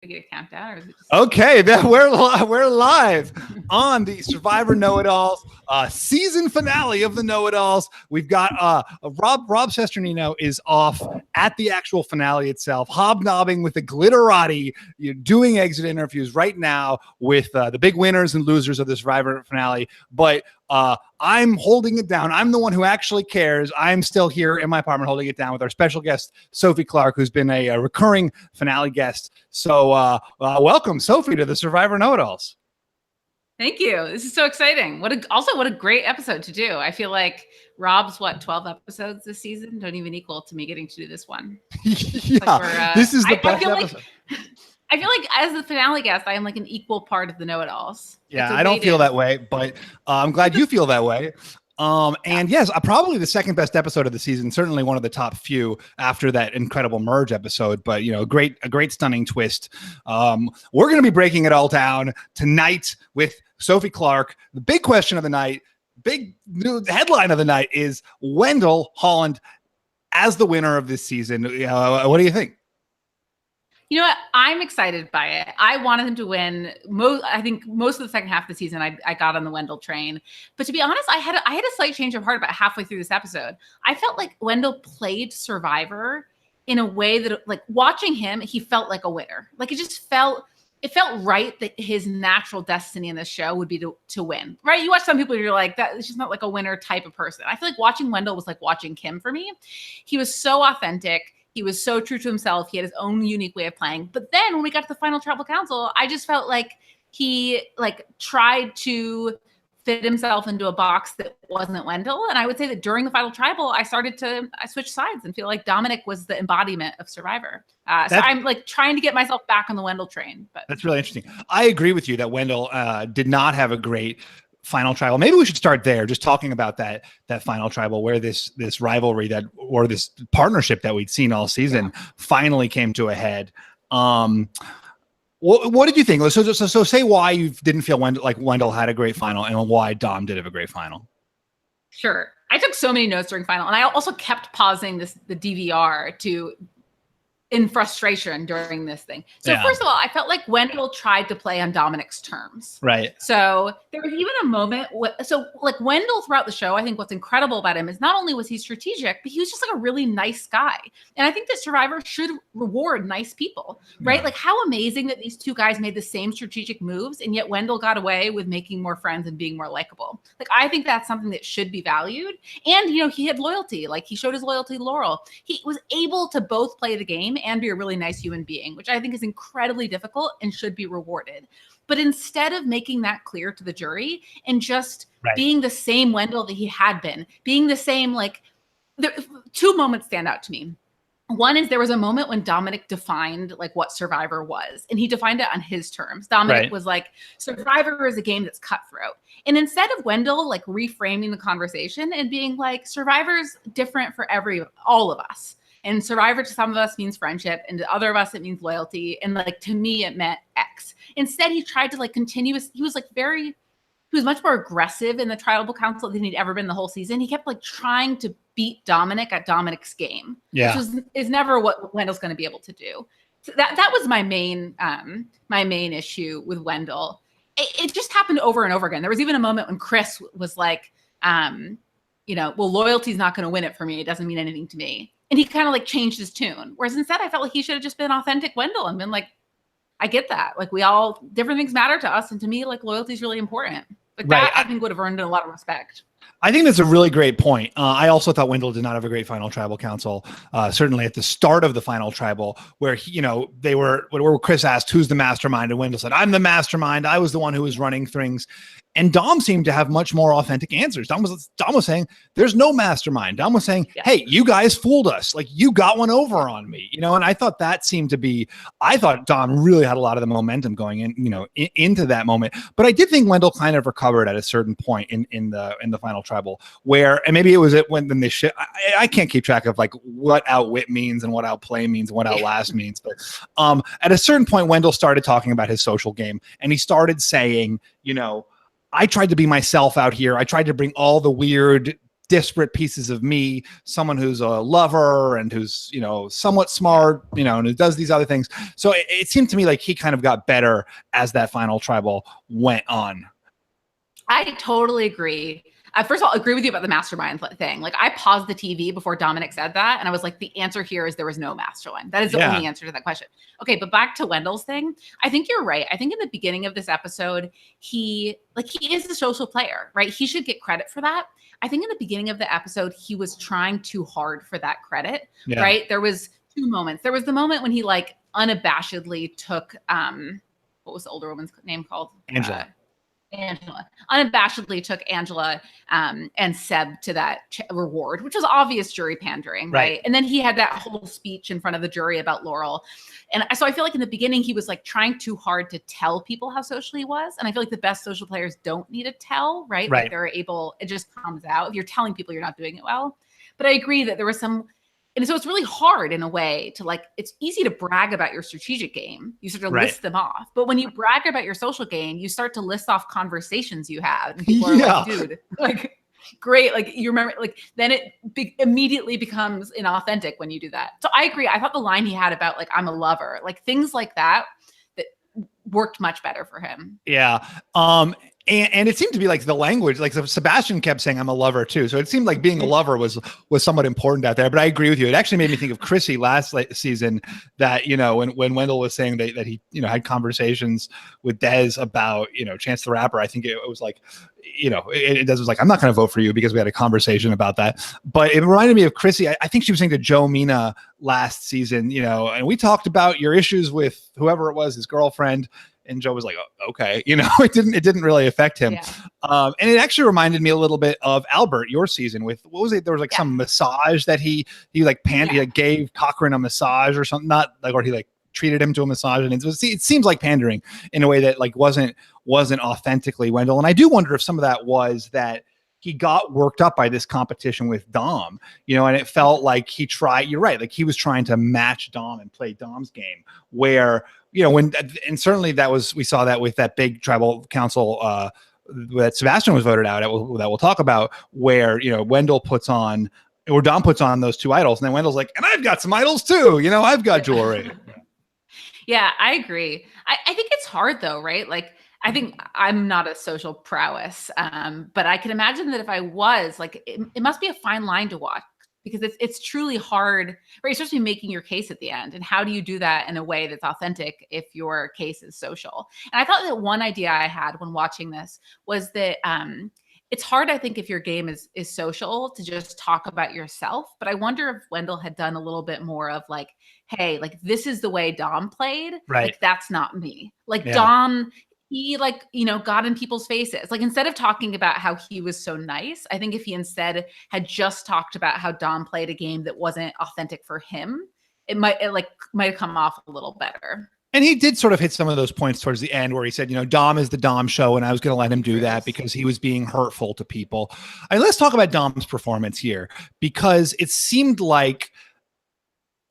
I get a countdown, or is it just Okay, we're live on the Survivor Know-It-Alls season finale of the Know-It-Alls. We've got Rob Cesternino is off at the actual finale itself, hobnobbing with the glitterati, doing exit interviews right now with the big winners and losers of the Survivor finale. But I'm holding it down. I'm the one who actually cares. I'm still here in my apartment holding it down with our special guest, Sophie Clarke, who's been a recurring finale guest. So welcome, Sophie, to the Survivor Know-It-Alls. Thank you. This is so exciting. What a great episode to do. I feel like Rob's 12 episodes this season don't even equal to me getting to do this one. Yeah, this is the best episode. I feel like as the finale guest, I am like an equal part of the Know-It-Alls. Yeah, I don't feel that way, but I'm glad you feel that way. And yes, probably the second best episode of the season, certainly one of the top few after that incredible merge episode, but a great stunning twist. We're going to be breaking it all down tonight with Sophie Clarke. The big question of the night, big new headline of the night is Wendell Holland as the winner of this season. What do you think? You know what? I'm excited by it. I wanted him to win. I think most of the second half of the season, I got on the Wendell train. But to be honest, I had a slight change of heart about halfway through this episode. I felt like Wendell played Survivor in a way that, like, watching him, he felt like a winner. Like, it felt right that his natural destiny in this show would be to win, right? You watch some people and you're like, that it's just not like a winner type of person. I feel like watching Wendell was like watching Kim for me. He was so authentic. He was so true to himself. He had his own unique way of playing. But then when we got to the final tribal council, I just felt like he tried to fit himself into a box that wasn't Wendell. And I would say that during the final tribal, I switched sides and feel like Dominic was the embodiment of Survivor. So I'm like trying to get myself back on the Wendell train. But that's really interesting. I agree with you that Wendell did not have a great final tribal. Maybe we should start there, just talking about that final tribal where this rivalry or this partnership that we'd seen all season finally came to a head. What did you think? So say why you didn't feel Wendell had a great final and why Dom did have a great final. Sure. I took so many notes during final, and I also kept pausing the DVR in frustration during this thing. So first of all, I felt like Wendell tried to play on Dominic's terms. Right. So there was even a moment. Like Wendell throughout the show, I think what's incredible about him is not only was he strategic, but he was just like a really nice guy. And I think that Survivor should reward nice people, right? Yeah. Like how amazing that these two guys made the same strategic moves, and yet Wendell got away with making more friends and being more likable. Like I think that's something that should be valued. And he had loyalty. Like he showed his loyalty to Laurel. He was able to both play the game and be a really nice human being, which I think is incredibly difficult and should be rewarded. But instead of making that clear to the jury and just being the same Wendell that he had been, being the same, two moments stand out to me. One is there was a moment when Dominic defined what Survivor was, and he defined it on his terms. Dominic was like, Survivor is a game that's cutthroat. And instead of Wendell reframing the conversation and being like, Survivor's different for all of us. And Survivor to some of us means friendship, and to other of us it means loyalty. And to me, it meant X. Instead, he tried to continue. He was much more aggressive in the tribal council than he'd ever been the whole season. He kept trying to beat Dominic at Dominic's game, which is never what Wendell's going to be able to do. So that was my main issue with Wendell. It just happened over and over again. There was even a moment when Chris was like, well, loyalty's not going to win it for me. It doesn't mean anything to me. And he kind of changed his tune. Whereas instead I felt like he should have just been authentic Wendell and been like, I get that. We all, different things matter to us. And to me, loyalty is really important. That I think would have earned a lot of respect. I think that's a really great point. I also thought Wendell did not have a great final tribal council. Certainly at the start of the final tribal where, where Chris asked, who's the mastermind? And Wendell said, I'm the mastermind. I was the one who was running things. And Dom seemed to have much more authentic answers. Dom was saying, there's no mastermind. Dom was saying, hey, you guys fooled us. You got one over on me, and I thought that seemed to be, I thought Dom really had a lot of the momentum going into that moment. But I did think Wendell kind of recovered at a certain point in the final tribal where, and maybe it was when they I can't keep track of what outwit means and what outplay means and what outlast means. But at a certain point, Wendell started talking about his social game, and he started saying, I tried to be myself out here. I tried to bring all the weird disparate pieces of me, someone who's a lover and who's, you know, somewhat smart, you know, and who does these other things. So it seemed to me like he kind of got better as that final tribal went on. I totally agree. First of all, agree with you about the mastermind thing. Like, I paused the TV before Dominic said that, and I was like, the answer here is there was no mastermind. That is the only answer to that question. Okay, but back to Wendell's thing. I think you're right. I think in the beginning of this episode, he is a social player, right? He should get credit for that. I think in the beginning of the episode, he was trying too hard for that credit, right? There was two moments. There was the moment when he like unabashedly took, what was the older woman's name called? Angela unabashedly took Angela and Seb to that reward, which was obvious jury pandering, right? And then he had that whole speech in front of the jury about Laurel. And so I feel like in the beginning, he was like trying too hard to tell people how social he was. And I feel like the best social players don't need to tell, right? Like they're able, it just comes out. If you're telling people you're not doing it well. But I agree that there was some, and so it's really hard in a way to like, it's easy to brag about your strategic game. You sort of list them off. But when you brag about your social game, you start to list off conversations you have. And people are like, dude, like, great. Like, you remember, like, then it immediately becomes inauthentic when you do that. So I agree. I thought the line he had about like, I'm a lover, like things like that worked much better for him. Yeah. And it seemed to be like the language, like Sebastian kept saying, I'm a lover too. So it seemed like being a lover was somewhat important out there, but I agree with you. It actually made me think of Chrissy last season that, you know, when Wendell was saying that he, you know, had conversations with Des about, you know, Chance the Rapper. I think it was like, you know, Des was like, I'm not going to vote for you because we had a conversation about that. But it reminded me of Chrissy. I think she was saying to Joe Mina last season, you know, and we talked about your issues with whoever it was, his girlfriend. And Joe was like, oh, okay, you know, it didn't really affect him. And it actually reminded me a little bit of Albert, your season with, what was it? There was like some massage that he like he like gave Cochran a massage or something, not like, or he like treated him to a massage. And it seems like pandering in a way that like wasn't authentically Wendell. And I do wonder if some of that was that he got worked up by this competition with Dom, you know, and it felt like he tried, you're right. Like he was trying to match Dom and play Dom's game where, you know, and certainly we saw that with that big tribal council that Sebastian was voted out that we'll talk about, where, you know, Wendell puts on, or Dom puts on those two idols. And then Wendell's like, and I've got some idols too. You know, I've got jewelry. Yeah, I agree. I think it's hard though, right? Like, I think I'm not a social prowess, but I can imagine that if I was, like, it must be a fine line to walk because it's truly hard, right? You're supposed to be making your case at the end. And how do you do that in a way that's authentic if your case is social? And I thought that one idea I had when watching this was that it's hard, I think, if your game is social to just talk about yourself. But I wonder if Wendell had done a little bit more of like, hey, like, this is the way Dom played. Right. Like, that's not me. Like, Dom, he, like, you know, got in people's faces. Like, instead of talking about how he was so nice, I think if he instead had just talked about how Dom played a game that wasn't authentic for him, it might have come off a little better. And he did sort of hit some of those points towards the end where he said, you know, Dom is the Dom show, and I was going to let him do that because he was being hurtful to people. And let's talk about Dom's performance here, because it seemed like,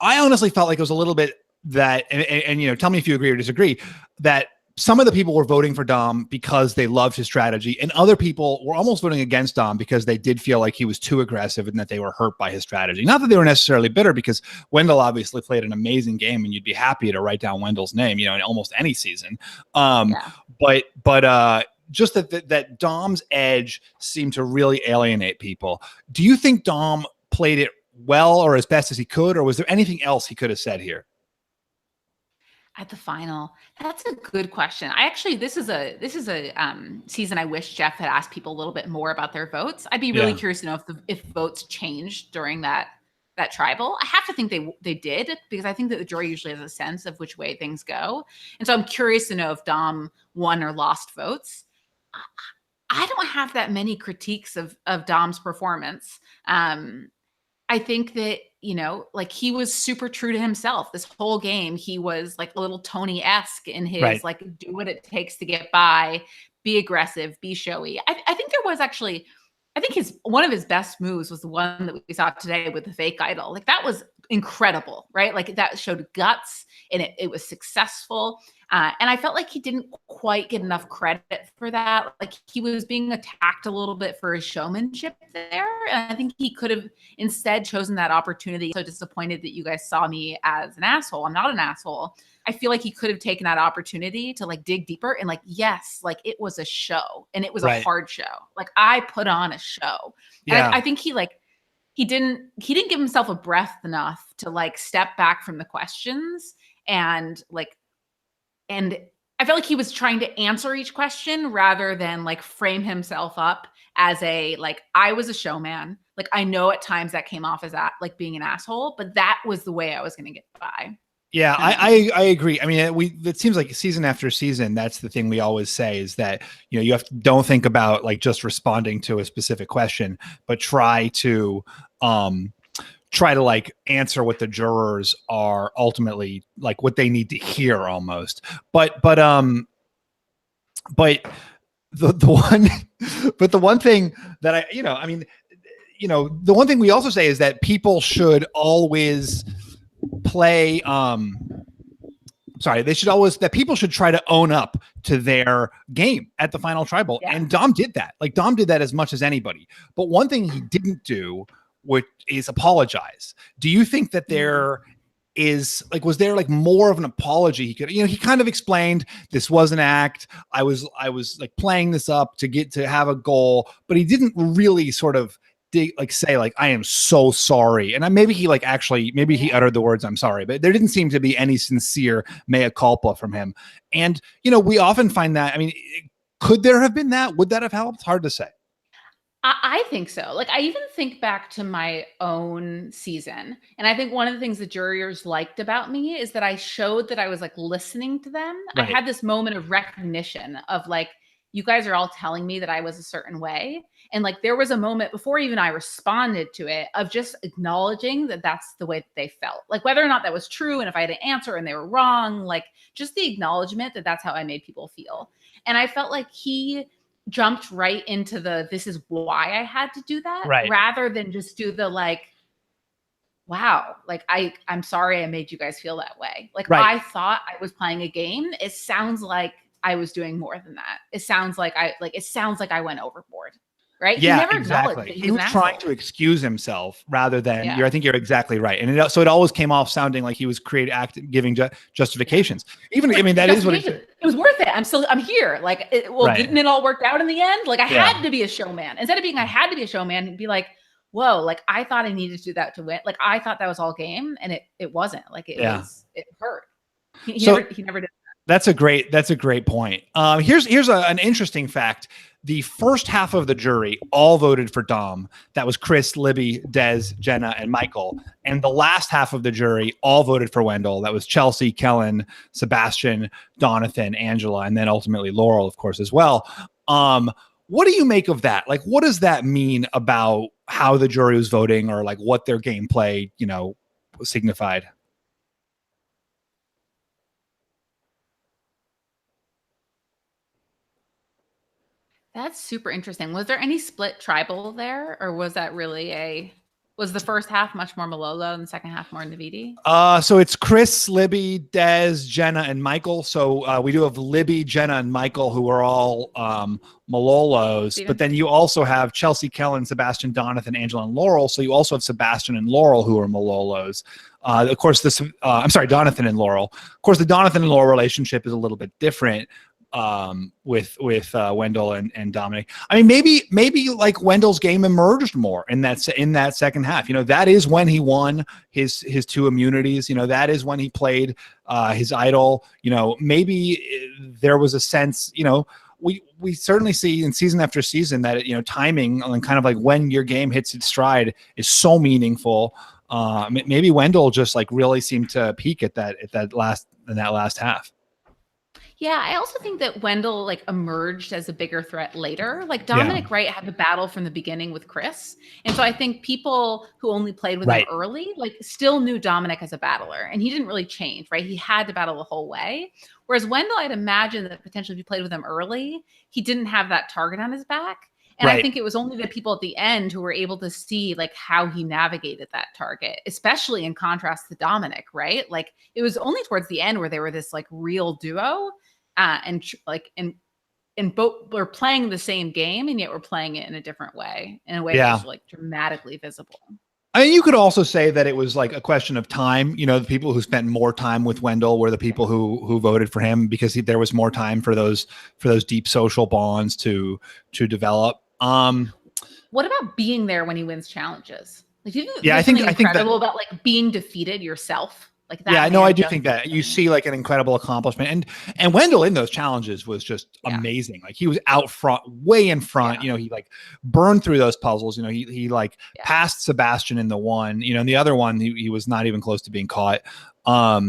I honestly felt like it was a little bit that, and you know, tell me if you agree or disagree, that some of the people were voting for Dom because they loved his strategy, and other people were almost voting against Dom because they did feel like he was too aggressive and that they were hurt by his strategy. Not that they were necessarily bitter, because Wendell obviously played an amazing game, and you'd be happy to write down Wendell's name, you know, in almost any season. But just that Dom's edge seemed to really alienate people. Do you think Dom played it well or as best as he could, or was there anything else he could have said here? At the final, that's a good question. This is a season I wish Jeff had asked people a little bit more about their votes. I'd be really curious to know if votes changed during that tribal. I have to think they did, because I think that the jury usually has a sense of which way things go, and so I'm curious to know if Dom won or lost votes. I don't have that many critiques of Dom's performance. I think that, you know, like, he was super true to himself this whole game. He was like a little Tony-esque in his like, do what it takes to get by, be aggressive, be showy. I think there was actually, I think one of his best moves was the one that we saw today with the fake idol. Like, that was incredible, right? Like that showed guts and it was successful. And I felt like he didn't quite get enough credit for that. Like he was being attacked a little bit for his showmanship there. And I think he could have instead chosen that opportunity. So disappointed that you guys saw me as an asshole. I'm not an asshole. I feel like he could have taken that opportunity to like dig deeper and like, yes, like it was a show and it was a hard show. Like I put on a show. And I think he didn't give himself a breath enough to like step back from the questions and I felt like he was trying to answer each question rather than like frame himself up as a like I was a showman. Like I know at times that came off as that like being an asshole, but that was the way I was going to get by. Yeah, I agree. I mean, it seems like season after season, that's the thing we always say is that, you know, you have to don't think about like just responding to a specific question, but try to like answer what the jurors are ultimately like what they need to hear almost. But the one thing that the one thing we also say is that people should always play people should try to own up to their game at the final tribal. And Dom did that. Like Dom did that as much as anybody. But one thing he didn't do, which is apologize. Do you think that there is like, was there like more of an apology he could, you know, he kind of explained this was an act. I was like playing this up to get to have a goal, but he didn't really sort of say like, I am so sorry. And maybe he like actually, maybe he uttered the words, I'm sorry, but there didn't seem to be any sincere mea culpa from him. And, you know, we often find that, I mean, could there have been that? Would that have helped? Hard to say. I think so. Like I even think back to my own season. And I think one of the things the jurors liked about me is that I showed that I was like listening to them. Right. I had this moment of recognition of like, you guys are all telling me that I was a certain way. And like, there was a moment before even I responded to it of just acknowledging that that's the way that they felt. Like whether or not that was true. And if I had an answer and they were wrong, like just the acknowledgement that that's how I made people feel. And I felt like he jumped right into this is why I had to do that, rather than just do the like, wow, like I'm sorry I made you guys feel that way. Like I thought I was playing a game. It sounds like I was doing more than that. It sounds like I went overboard. Right? Yeah, he never exactly. He was trying to excuse himself rather than I think you're exactly right. And so it always came off sounding like he was giving justifications. Even like, I mean, that is what it was worth it. I'm here. Like, didn't it all work out in the end? Like I had to be a showman. Instead of being, I had to be a showman and be like, whoa, like I thought I needed to do that to win. Like I thought that was all game and it wasn't. Like it hurt. He never did. That's a great point. Here's an interesting fact. The first half of the jury all voted for Dom. That was Chris, Libby, Des, Jenna, and Michael. And the last half of the jury all voted for Wendell. That was Chelsea, Kellen, Sebastian, Donathan, Angela, and then ultimately Laurel, of course, as well. What do you make of that? Like, what does that mean about how the jury was voting or like what their gameplay, you know, signified? That's super interesting. Was there any split tribal there, or was that really was the first half much more Malolo and the second half more Navidi? So it's Chris, Libby, Des, Jenna, and Michael. So we do have Libby, Jenna, and Michael, who are all Malolos. Steven? But then you also have Chelsea, Kellen, Sebastian, Donathan, Angela, and Laurel. So you also have Sebastian and Laurel, who are Malolos. Of course, Donathan and Laurel. Of course, the Donathan and Laurel relationship is a little bit different. With Wendell and Dominic. I mean, maybe like Wendell's game emerged more in that second half. You know, that is when he won his two immunities. You know, that is when he played his idol. You know, maybe there was a sense. You know, we certainly see in season after season that timing and kind of like when your game hits its stride is so meaningful. Maybe Wendell just like really seemed to peak at that last half. Yeah, I also think that Wendell like emerged as a bigger threat later. Like Dominic Wright had the battle from the beginning with Chris. And so I think people who only played with him early, like still knew Dominic as a battler and he didn't really change, right? He had to battle the whole way. Whereas Wendell, I'd imagine that potentially if you played with him early, he didn't have that target on his back. And I Right. think it was only the people at the end who were able to see like how he navigated that target, especially in contrast to Dominic, right? Like it was only towards the end where they were this like real duo, and both were playing the same game, and yet we're playing it in a different way, in a way that was like dramatically visible. I mean, you could also say that it was like a question of time. You know, the people who spent more time with Wendell were the people who voted for him because there was more time for those deep social bonds to develop. What about being there when he wins challenges? Like, I think incredible about like being defeated yourself. Like that. Yeah, no, I do think that you see like an incredible accomplishment, and Wendell in those challenges was just amazing. Like he was out front, way in front. You know, he like burned through those puzzles. You know, he like passed Sebastian in the one. You know, in the other one, he was not even close to being caught.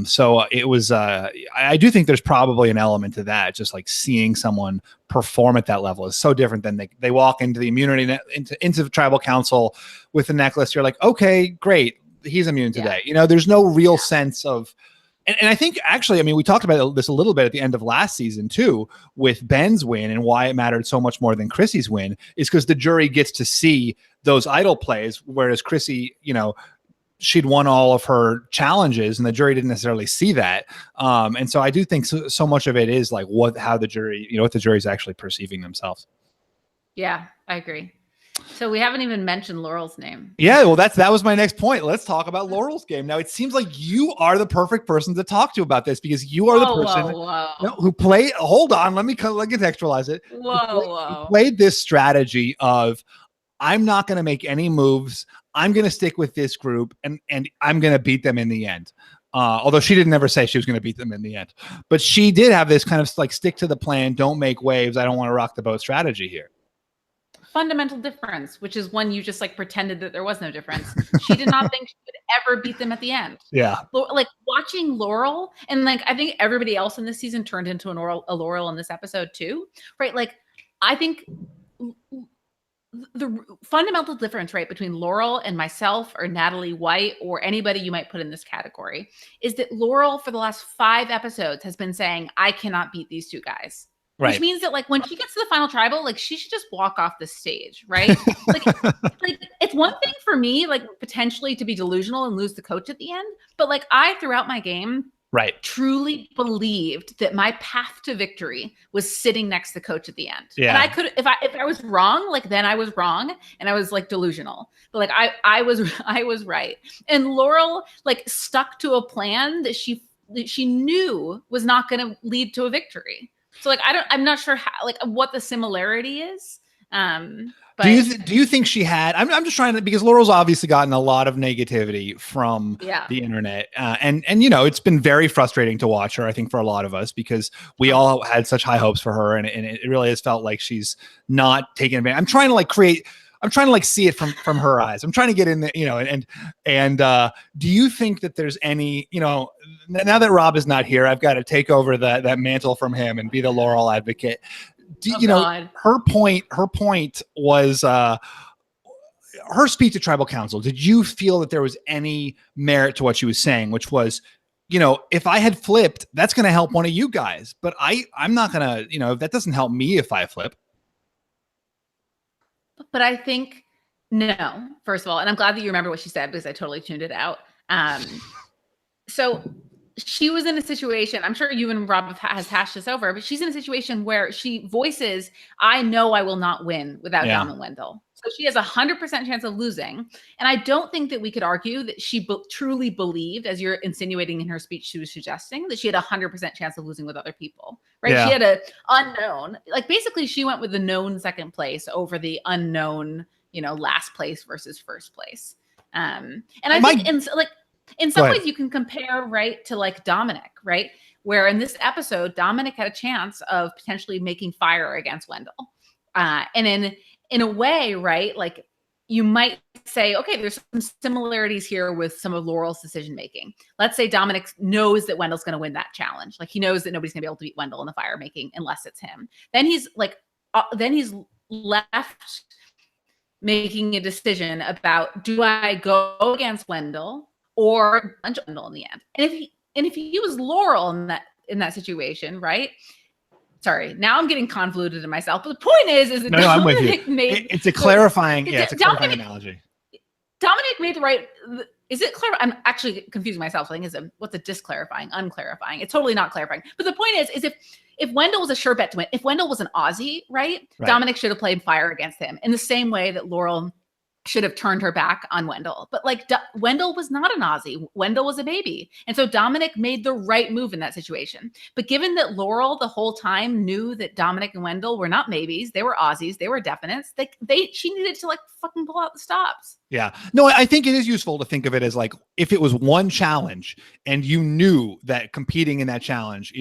So it was. I do think there's probably an element to that. Just like seeing someone perform at that level is so different than they walk into the immunity into the tribal council with the necklace. You're like, okay, great. He's immune today. You know, there's no real sense of, and I think actually, I mean, we talked about this a little bit at the end of last season too, with Ben's win and why it mattered so much more than Chrissy's win is because the jury gets to see those idol plays, whereas Chrissy, you know, she'd won all of her challenges and the jury didn't necessarily see that. And so I do think so much of it is like what the jury's actually perceiving themselves. Yeah, I agree. So we haven't even mentioned Laurel's name. Yeah, well, that was my next point. Let's talk about Laurel's game. Now, it seems like you are the perfect person to talk to about this because you are the person who played. Hold on, let me contextualize it. Who played this strategy of I'm not going to make any moves. I'm going to stick with this group, and I'm going to beat them in the end. Although she didn't ever say she was going to beat them in the end, but she did have this kind of like stick to the plan, don't make waves. I don't want to rock the boat strategy here. Fundamental difference, which is when you just like pretended that there was no difference. She did not think she could ever beat them at the end. Yeah. Like watching Laurel, and like I think everybody else in this season turned into a Laurel in this episode too, right? Like I think the fundamental difference, right, between Laurel and myself or Natalie White or anybody you might put in this category is that Laurel for the last 5 episodes has been saying, I cannot beat these two guys. Right. Which means that like when she gets to the final tribal, like she should just walk off the stage, right? like it's one thing for me, like potentially to be delusional and lose the coach at the end, but like I throughout my game, truly believed that my path to victory was sitting next to the coach at the end. Yeah. And I could, if I was wrong, like then I was wrong and I was like delusional, but like I was right. And Laurel like stuck to a plan that she knew was not going to lead to a victory. So like I'm not sure how, like what the similarity is. But do you think she had? I'm just trying to, because Laurel's obviously gotten a lot of negativity from the internet, and you know it's been very frustrating to watch her. I think for a lot of us because we all had such high hopes for her, and it really has felt like she's not taking advantage. I'm trying to see it from her eyes. I'm trying to get in there, you know, and do you think that there's any, you know, now that Rob is not here, I've got to take over that mantle from him and be the Laurel advocate. Her point was her speech at tribal council. Did you feel that there was any merit to what she was saying, which was, you know, if I had flipped, that's going to help one of you guys, but I'm not going to, you know, that doesn't help me if I flip. But I think no, first of all, and I'm glad that you remember what she said because I totally tuned it out. So she was in a situation, I'm sure you and Rob has hashed this over, but she's in a situation where she voices, I know I will not win without Dom and Wendell. So she has 100% chance of losing. And I don't think that we could argue that she truly believed, as you're insinuating in her speech, she was suggesting that she had 100% chance of losing with other people, right? Yeah. She had an unknown, like basically she went with the known second place over the unknown, you know, last place versus first place. And I think in some ways you can compare, right, to like Dominic, right? Where in this episode, Dominic had a chance of potentially making fire against Wendell. And in a way, right, like you might say, okay, there's some similarities here with some of Laurel's decision-making. Let's say Dominic knows that Wendell's going to win that challenge. Like he knows that nobody's going to be able to beat Wendell in the fire making unless it's him. Then he's like, he's left making a decision about, do I go against Wendell or Wendell in the end? And if he was Laurel in that situation, right? sorry, now I'm getting convoluted in myself. But the point is that no, I'm with you. It's a clarifying, it's a clarifying analogy. Dominic made the right. Is it clear? I'm actually confusing myself. I think is what's a disclarifying, unclarifying. It's totally not clarifying. But the point is if Wendell was a sure bet to win, if Wendell was an Aussie, right? Dominic should have played fire against him in the same way that Laurel should have turned her back on Wendell. But like Wendell was not an Aussie. Wendell was a baby. And so Dominic made the right move in that situation. But given that Laurel the whole time knew that Dominic and Wendell were not maybes, they were Aussies, they were definites, she needed to like fucking pull out the stops. Yeah. No, I think it is useful to think of it as like, if it was one challenge and you knew that competing in that challenge,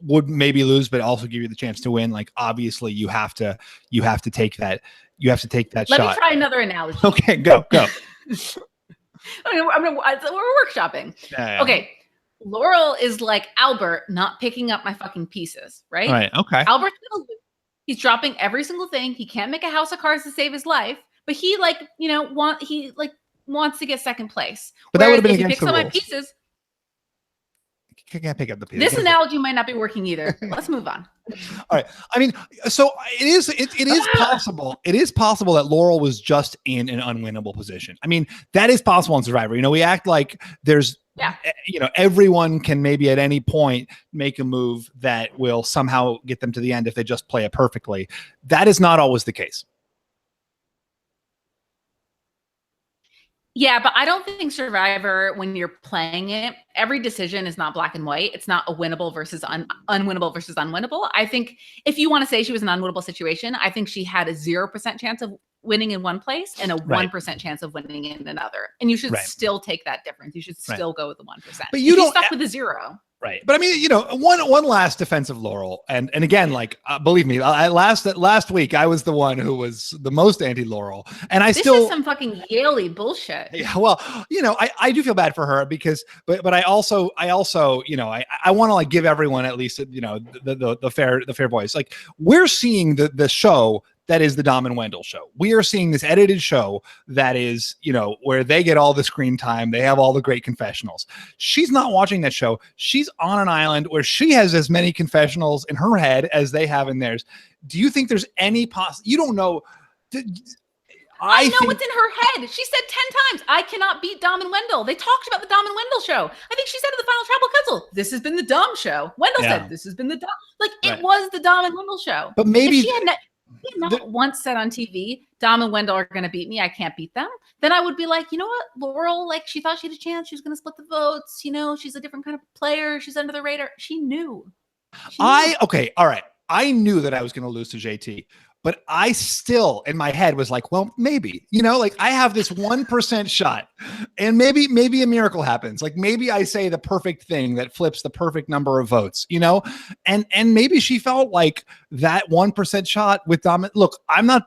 would maybe lose, but also give you the chance to win. Like, obviously you have to take that. You have to take that shot. Let me try another analogy. Okay, go. We're workshopping. Yeah. Okay. Laurel is like Albert not picking up my fucking pieces, right? Right. Okay. Albert's he's dropping every single thing. He can't make a house of cards to save his life, but he wants to get second place. But that would have been if against he picks the up rules. my pieces. Can't pick up the pieces. This analogy might not be working either. Let's move on. All right. I mean, so it is possible. It is possible that Laurel was just in an unwinnable position. I mean, that is possible in Survivor. We act like there's, everyone can maybe at any point make a move that will somehow get them to the end if they just play it perfectly. That is not always the case. Yeah, but I don't think Survivor, when you're playing it, every decision is not black and white. It's not a winnable versus unwinnable versus unwinnable. I think if you want to say she was an unwinnable situation, I think she had a 0% chance of winning in one place and a 1% chance of winning in another. And you should still take that difference. You should still go with the 1%. But you don't stuck with the 0. Right. But I mean, one last defense of Laurel. And again, like, believe me, last week, I was the one who was the most anti-Laurel. And this is some fucking Yale-y bullshit. Yeah. Well, I do feel bad for her because, but I also, I want to like give everyone at least, the fair voice. Like, we're seeing the show that is the Dom and Wendell show. We are seeing this edited show that is, where they get all the screen time. They have all the great confessionals. She's not watching that show. She's on an island where she has as many confessionals in her head as they have in theirs. Do you think there's any you don't know. I know what's in her head. She said 10 times, I cannot beat Dom and Wendell. They talked about the Dom and Wendell show. I think she said to the final tribal council, this has been the Dom show. Wendell said, this has been the Dom. Like, it was the Dom and Wendell show. But maybe if she had not once said on TV, Dom and Wendell are going to beat me, I can't beat them, then I would be like, you know what, Laurel, like, she thought she had a chance. She was going to split the votes. She's a different kind of player. She's under the radar. She knew. Okay. All right. I knew that I was going to lose to JT, but I still in my head was like, well, maybe, like, I have this 1% shot and maybe a miracle happens. Like, maybe I say the perfect thing that flips the perfect number of votes, and maybe she felt like that 1% shot with Dom. Look, I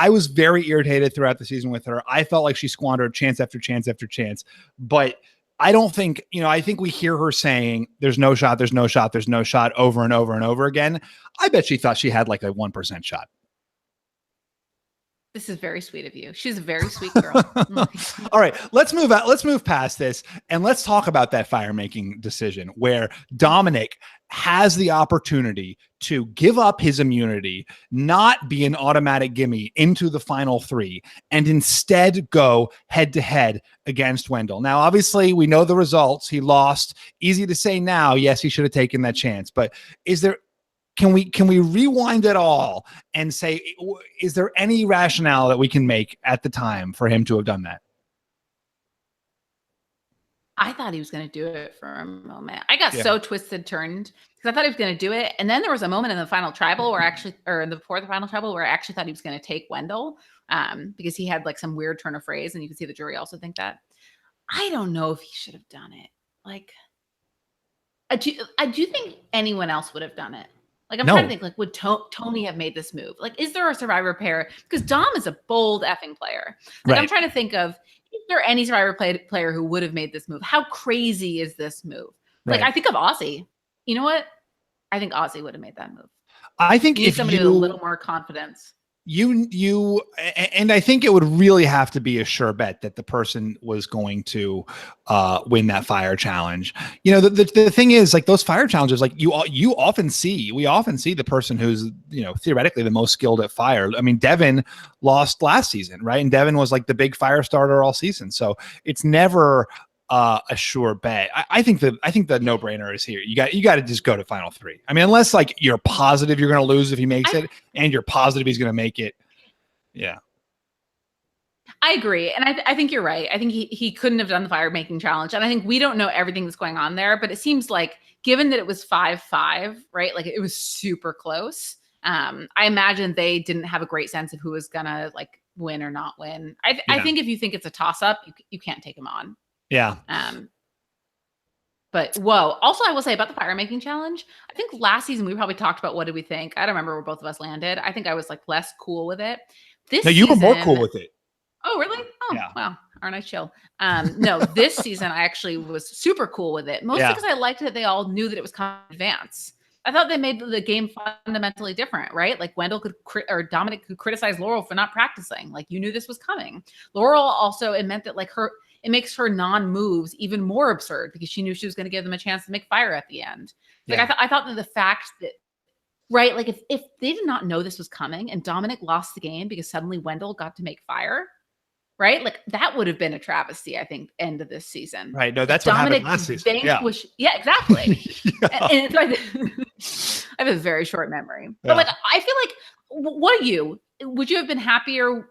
was very irritated throughout the season with her. I felt like she squandered chance after chance after chance, but I don't think, I think we hear her saying there's no shot, there's no shot, there's no shot over and over and over again. I bet she thought she had like a 1% shot. This is very sweet of you. She's a very sweet girl. All right, let's move out. Let's move past this and let's talk about that fire-making decision where Dominic has the opportunity to give up his immunity, not be an automatic gimme into the final 3, and instead go head-to-head against Wendell. Now, obviously, we know the results. He lost. Easy to say now, yes, he should have taken that chance. But can we rewind it all and say, is there any rationale that we can make at the time for him to have done that? I thought he was going to do it for a moment. I got so twisted turned because I thought he was going to do it. And then there was a moment in the final tribal before the final tribal where I actually thought he was going to take Wendell because he had like some weird turn of phrase. And you can see the jury also think that. I don't know if he should have done it. Like, I do think anyone else would have done it. Like, I'm trying to think, like, would Tony have made this move? Like, is there a Survivor pair? Because Dom is a bold effing player. Like, I'm trying to think of, is there any Survivor player who would have made this move? How crazy is this move? Like, I think of Aussie. You know what? I think Aussie would have made that move. I think if somebody with a little more confidence. And I think it would really have to be a sure bet that the person was going to win that fire challenge. You know, the thing is, like, those fire challenges, like we often see the person who's, you know, theoretically the most skilled at fire. I mean, Devin lost last season, right? And Devin was like the big fire starter all season. So it's never a sure bet. I think the no brainer is here. You got to just go to final three. I mean, unless like you're positive you're going to lose if he makes it, and you're positive he's going to make it. Yeah, I agree, and I think you're right. I think he couldn't have done the fire making challenge, and I think we don't know everything that's going on there. But it seems like, given that it was 5-5, right? Like, it was super close. I imagine they didn't have a great sense of who was gonna like win or not win. I think if you think it's a toss up, you can't take him on. Yeah. But whoa. Also, I will say about the fire making challenge, I think last season we probably talked about what did we think. I don't remember where both of us landed. I think I was like less cool with it. No, you were more cool with it. Oh, really? Oh, yeah. Wow. Aren't I chill? No, this season I actually was super cool with it. Mostly because I liked that they all knew that it was coming in advance. I thought they made the game fundamentally different, right? Like Wendell or Dominic could criticize Laurel for not practicing. Like, you knew this was coming. Laurel also, it meant that like it makes her non-moves even more absurd because she knew she was going to give them a chance to make fire at the end. Like, I thought that the fact that, right, like if they did not know this was coming and Dominic lost the game because suddenly Wendell got to make fire, right? Like, that would have been a travesty, I think, end of this season. Right. No, that's what happened last season. Yeah, exactly. And so I have a very short memory. But like, I feel like, what are you? Would you have been happier?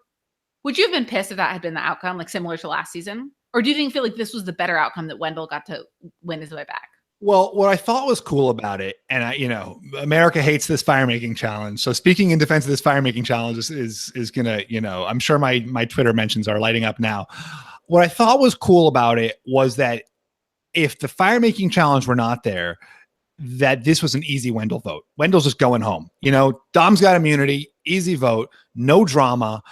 Would you have been pissed if that had been the outcome, like similar to last season? Or do you feel like this was the better outcome, that Wendell got to win his way back? Well, what I thought was cool about it, and America hates this fire making challenge. So speaking in defense of this fire making challenge is gonna, I'm sure my Twitter mentions are lighting up now. What I thought was cool about it was that if the fire making challenge were not there, that this was an easy Wendell vote. Wendell's just going home. Dom's got immunity, easy vote, no drama.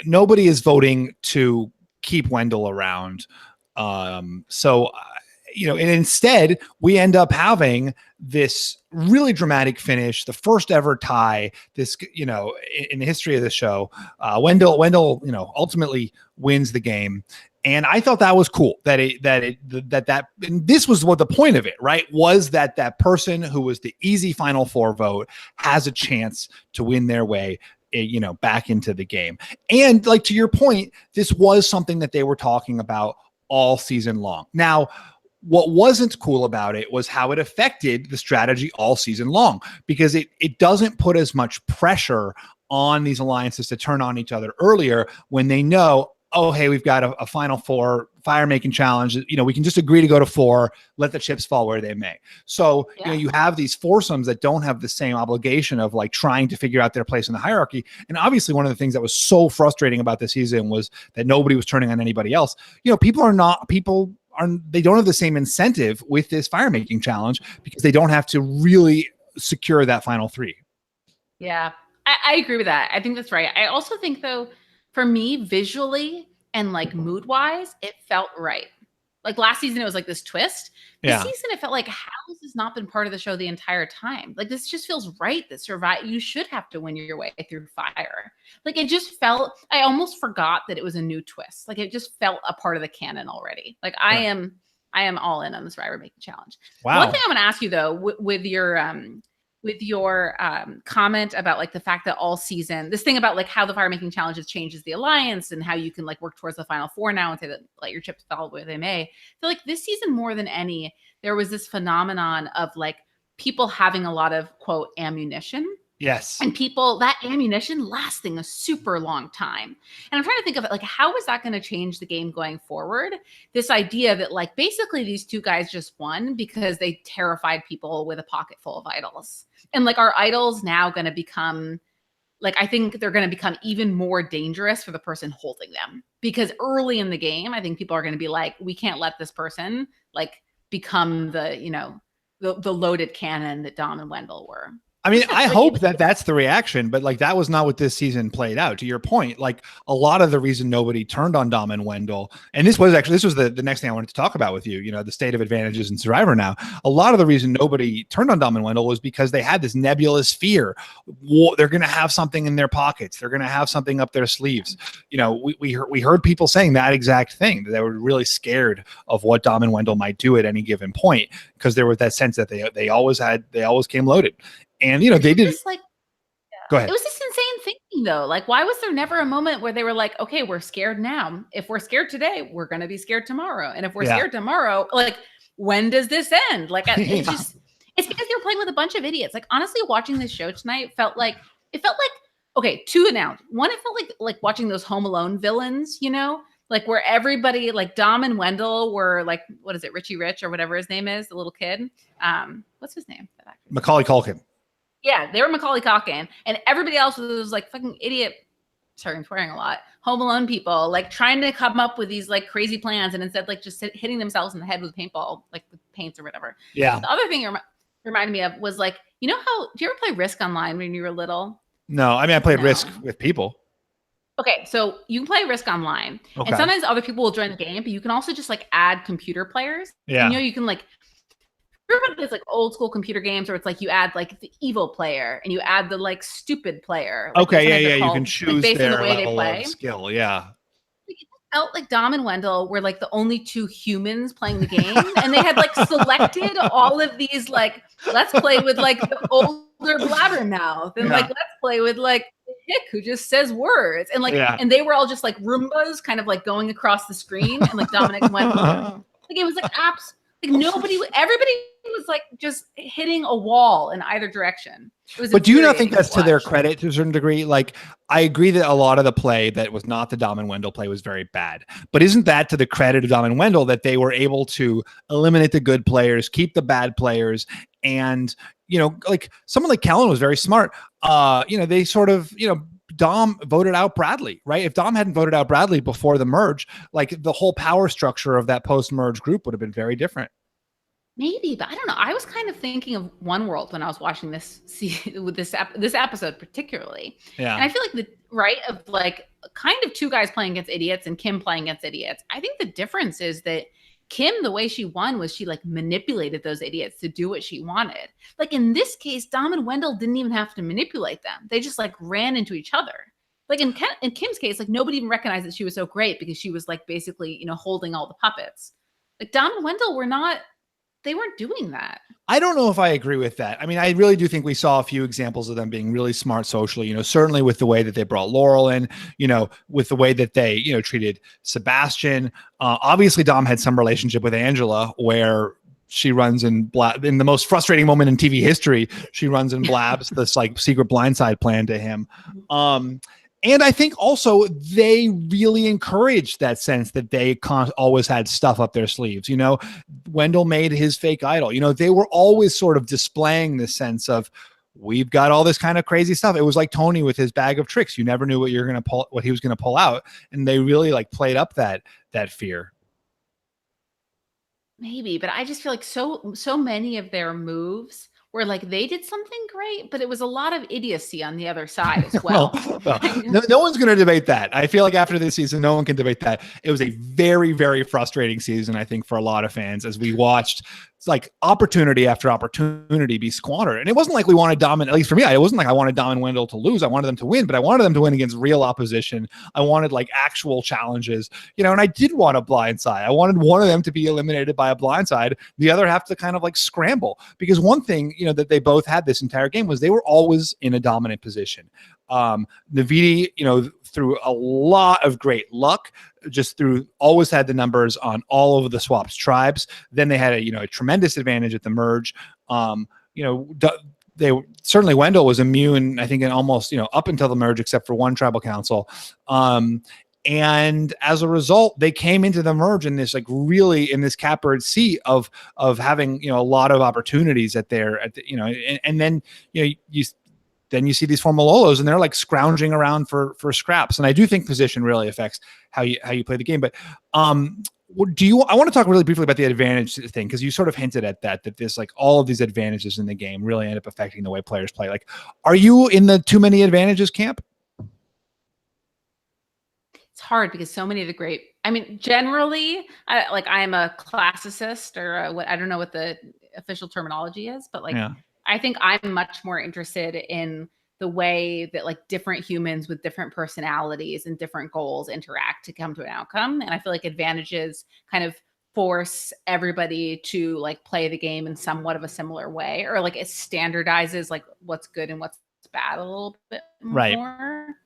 Nobody is voting to keep Wendell around. And instead we end up having this really dramatic finish, the first ever tie, this, in the history of the show. Wendell, ultimately wins the game. And I thought that was cool that and this was what the point of it, right? Was that person who was the easy Final Four vote has a chance to win their way, back into the game. And like, to your point, this was something that they were talking about all season long. Now, what wasn't cool about it was how it affected the strategy all season long, because it doesn't put as much pressure on these alliances to turn on each other earlier when they know, oh, hey, we've got a Final Four fire making challenge. We can just agree to go to 4, let the chips fall where they may. So, you have these foursomes that don't have the same obligation of like trying to figure out their place in the hierarchy. And obviously one of the things that was so frustrating about this season was that nobody was turning on anybody else. They don't have the same incentive with this fire making challenge because they don't have to really secure that final 3. Yeah, I agree with that. I think that's right. I also think, though, for me, visually and like mood wise, it felt right. Like last season, it was like this twist. This season, it felt like, how has this not been part of the show the entire time? Like, this just feels right. That you should have to win your way through fire. Like, it just felt, I almost forgot that it was a new twist. Like, it just felt a part of the canon already. Like, I am all in on this fire making challenge. Wow. One thing I'm going to ask you, though, with your comment about like the fact that all season, this thing about like how the fire making challenges changes the alliance and how you can like work towards the Final Four now and say that let your chips fall where they may. I feel like this season more than any, there was this phenomenon of like people having a lot of quote ammunition. Yes. And that ammunition lasting a super long time. And I'm trying to think of it, like, how is that going to change the game going forward? This idea that like basically these two guys just won because they terrified people with a pocket full of idols. And like, are idols now going to become, like, I think they're going to become even more dangerous for the person holding them. Because early in the game, I think people are going to be like, we can't let this person like become the loaded cannon that Dom and Wendell were. I mean, I hope that that's the reaction, but like that was not what this season played out. To your point, like a lot of the reason nobody turned on Dom and Wendell, and this was the next thing I wanted to talk about with you. You know, the state of advantages in Survivor now. A lot of the reason nobody turned on Dom and Wendell was because they had this nebulous fear. They're going to have something in their pockets. They're going to have something up their sleeves. You know, we heard people saying that exact thing, that they were really scared of what Dom and Wendell might do at any given point, because there was that sense that they always came loaded. And, you know, they did. Like, go ahead. It was this insane thinking, though. Like, why was there never a moment where they were like, okay, we're scared now. If we're scared today, we're going to be scared tomorrow. And if we're scared tomorrow, like, when does this end? Like, it's just, it's because they were playing with a bunch of idiots. Like, honestly, watching this show tonight felt like, okay, two announced. One, it felt like watching those Home Alone villains, you know? Like, where everybody, like Dom and Wendell were like, what is it, Richie Rich or whatever his name is, the little kid. What's his name? Macaulay Culkin. Yeah, they were Macaulay Culkin, and everybody else was like fucking idiot. Sorry, I'm swearing a lot. Home Alone people, like trying to come up with these like crazy plans, and instead like just hitting themselves in the head with paintball, like with paints or whatever. Yeah. The other thing it reminded me of was like, you know how, do you ever play Risk online when you were little? No, I mean I played Risk with people. Okay, so you can play Risk online, and sometimes other people will join the game, but you can also just like add computer players. Yeah. You know, you can like. Remember those like old school computer games where it's like you add like the evil player and you add the like stupid player. Like, yeah. You can choose like, based their on the way level they play. Of skill. Yeah. It felt like Dom and Wendell were like the only two humans playing the game, and they had like selected all of these like, let's play with like the older blabbermouth, and like let's play with like the hick who just says words, and like and they were all just like Roombas, kind of like going across the screen, and like Dominic and Wendell. Like it was like apps. Like everybody was like just hitting a wall in either direction. But do you not think that's to their credit to a certain degree? Like, I agree that a lot of the play that was not the Dom and Wendell play was very bad. But isn't that to the credit of Dom and Wendell that they were able to eliminate the good players, keep the bad players, and, you know, like someone like Kellen was very smart. You know, they sort of, you know, Dom voted out Bradley, right? If Dom hadn't voted out Bradley before the merge, like the whole power structure of that post-merge group would have been very different. Maybe, but I don't know. I was kind of thinking of One World when I was watching this episode particularly. Yeah. And I feel like of like kind of two guys playing against idiots and Kim playing against idiots. I think the difference is that Kim, the way she won was she like manipulated those idiots to do what she wanted. Like in this case, Dom and Wendell didn't even have to manipulate them. They just like ran into each other. Like in Kim's case, like nobody even recognized that she was so great because she was like basically, you know, holding all the puppets. Like Dom and Wendell they weren't doing that. I don't know if I agree with that. I mean, I really do think we saw a few examples of them being really smart socially, you know, certainly with the way that they brought Laurel in, you know, with the way that they, you know, treated Sebastian. Obviously, Dom had some relationship with Angela where she runs in the most frustrating moment in TV history. She runs and blabs this like secret blindside plan to him. And I think also they really encouraged that sense that they always had stuff up their sleeves. You know, Wendell made his fake idol. You know, they were always sort of displaying this sense of, we've got all this kind of crazy stuff. It was like Tony with his bag of tricks. You never knew what he was going to pull out. And they really like played up that fear. Maybe, but I just feel like so many of their moves where like they did something great, but it was a lot of idiocy on the other side as well. No one's going to debate that. I feel like after this season, no one can debate that. It was a very, very frustrating season, I think, for a lot of fans as we watched like opportunity after opportunity be squandered. And it wasn't like we wanted Dom, at least for me, it wasn't like I wanted Dom and Wendell to lose. I wanted them to win, but I wanted them to win against real opposition. I wanted like actual challenges, you know, and I did want a blindside. I wanted one of them to be eliminated by a blindside. The other have to kind of like scramble, because one thing, you know, that they both had this entire game was they were always in a dominant position. Navidi, you know, through a lot of great luck, always had the numbers on all of the swaps tribes. Then they had a tremendous advantage at the merge. Certainly Wendell was immune, I think, in almost, up until the merge, except for one tribal council. And as a result, they came into the merge in this in this catbird seat of having, a lot of opportunities and then, then you see these Formalolos and they're like scrounging around for scraps. And I do think position really affects how you play the game. But I want to talk really briefly about the advantage thing, because you sort of hinted at that this like all of these advantages in the game really end up affecting the way players play. Like, are you in the too many advantages camp? It's hard because so many of the great, I mean, generally, I'm a classicist, or I don't know what the official terminology is, but like, Yeah. I think I'm much more interested in the way that like different humans with different personalities and different goals interact to come to an outcome. And I feel like advantages kind of force everybody to like play the game in somewhat of a similar way, or like it standardizes like what's good and what's bad a little bit more. Right.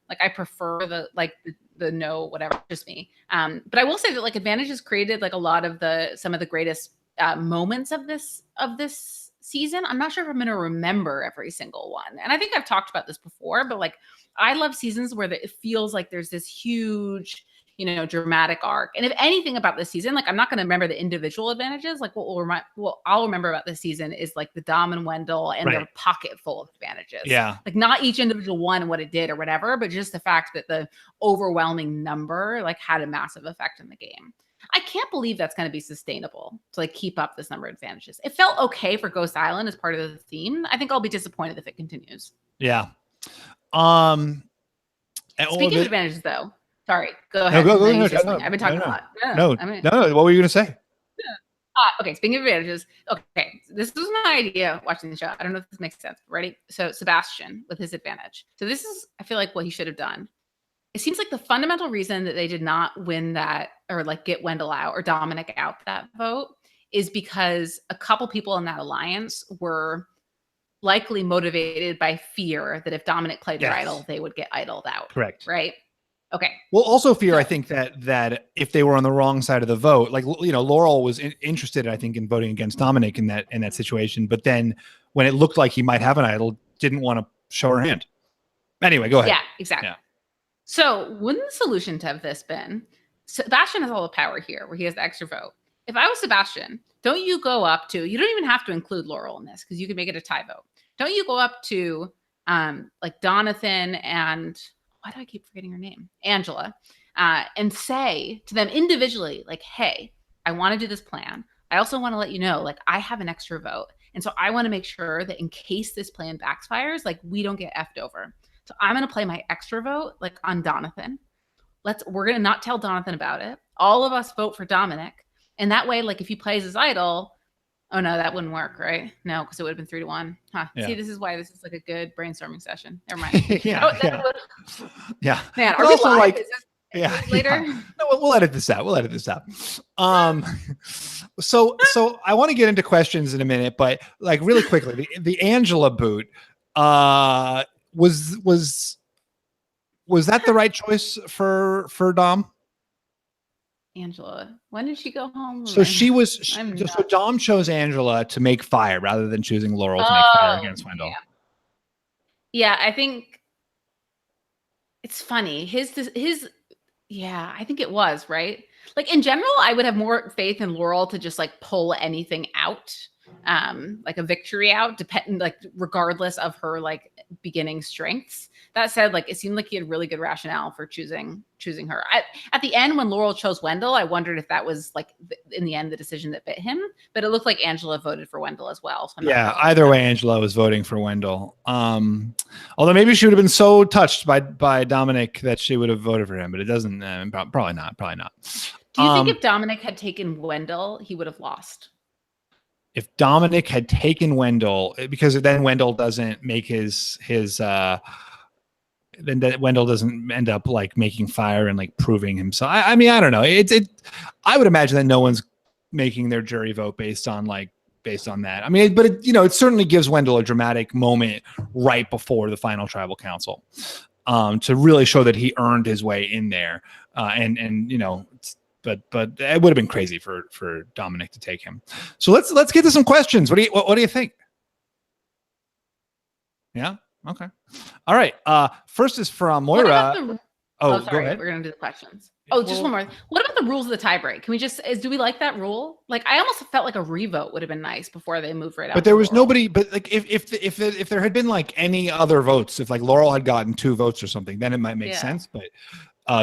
Like I prefer the no, whatever, just me. But I will say that like advantages created like a lot of some of the greatest moments of this season. I'm not sure if I'm going to remember every single one. And I think I've talked about this before, but like I love seasons where it feels like there's this huge, dramatic arc. And if anything about this season, like I'm not going to remember the individual advantages. Like what I'll remember about this season is like the Dom and Wendell and their pocket full of advantages. Yeah. Like not each individual one and what it did or whatever, but just the fact that the overwhelming number like had a massive effect in the game. I can't believe that's going to be sustainable to like keep up this number of advantages. It felt okay for Ghost Island as part of the theme. I think I'll be disappointed if it continues. Yeah. Speaking of advantages, though, sorry, go ahead. No, go ahead. No, I've been talking a lot. No. What were you going to say? Okay, speaking of advantages, okay, this was my idea watching the show. I don't know if this makes sense. Ready? So Sebastian with his advantage. So this is, I feel like, what he should have done. It seems like the fundamental reason that they did not win that or like get Wendell out or Dominic out that vote is because a couple people in that alliance were likely motivated by fear that if Dominic played their idol, they would get idled out. Correct. Right? Okay. Well, also fear, I think that if they were on the wrong side of the vote, like, Laurel was interested, I think, in voting against Dominic in that situation. But then when it looked like he might have an idol, didn't want to show her hand. Anyway, go ahead. Yeah, exactly. Yeah. So wouldn't the solution to have this been, Sebastian has all the power here where he has the extra vote. If I was Sebastian, don't you go up to, you don't even have to include Laurel in this because you can make it a tie vote. Don't you go up to like Donathan and, why do I keep forgetting her name? Angela, and say to them individually, like, hey, I want to do this plan. I also want to let you know, like, I have an extra vote. And so I want to make sure that in case this plan backfires, like, we don't get effed over. So I'm going to play my extra vote, like, on Donathan. We're going to not tell Donathan about it. All of us vote for Dominic. And that way, like, if he plays his idol, oh no, that wouldn't work, right? No, because it would have been 3-1. Huh. Yeah. See, this is why this is like a good brainstorming session. Never mind. Yeah. Man, are we also live? Like, later? Yeah. No, we'll edit this out. So I want to get into questions in a minute, but like really quickly, the Angela boot, was that the right choice for Dom? Angela, when did she go home? So so Dom chose Angela to make fire rather than choosing Laurel to make fire against Wendell. Yeah, I think it's funny. Yeah, I think it was, right? Like in general, I would have more faith in Laurel to just like pull anything out, like a victory out, regardless of her like beginning strengths. That said, like it seemed like he had really good rationale for choosing her. At the end, when Laurel chose Wendell, I wondered if that was like in the end the decision that bit him. But it looked like Angela voted for Wendell as well. So yeah, either way, Angela was voting for Wendell. Although maybe she would have been so touched by Dominic that she would have voted for him, but it doesn't. Probably not. Do you think if Dominic had taken Wendell, he would have lost? If Dominic had taken Wendell, because then Wendell doesn't make then Wendell doesn't end up like making fire and like proving himself. I mean, I don't know. I would imagine that no one's making their jury vote based on that. I mean, but it certainly gives Wendell a dramatic moment right before the final tribal council, to really show that he earned his way in there. But it would have been crazy for Dominic to take him. So let's get to some questions. What do you think? Yeah. Okay. All right. First is from Moira. Sorry. Go ahead. We're gonna do the questions. Oh, just one more. What about the rules of the tiebreak? Can we do we like that rule? Like, I almost felt like a revote would have been nice before they moved right out. But there was nobody. But like, if there had been like any other votes, if like Laurel had gotten 2 votes or something, then it might make sense. But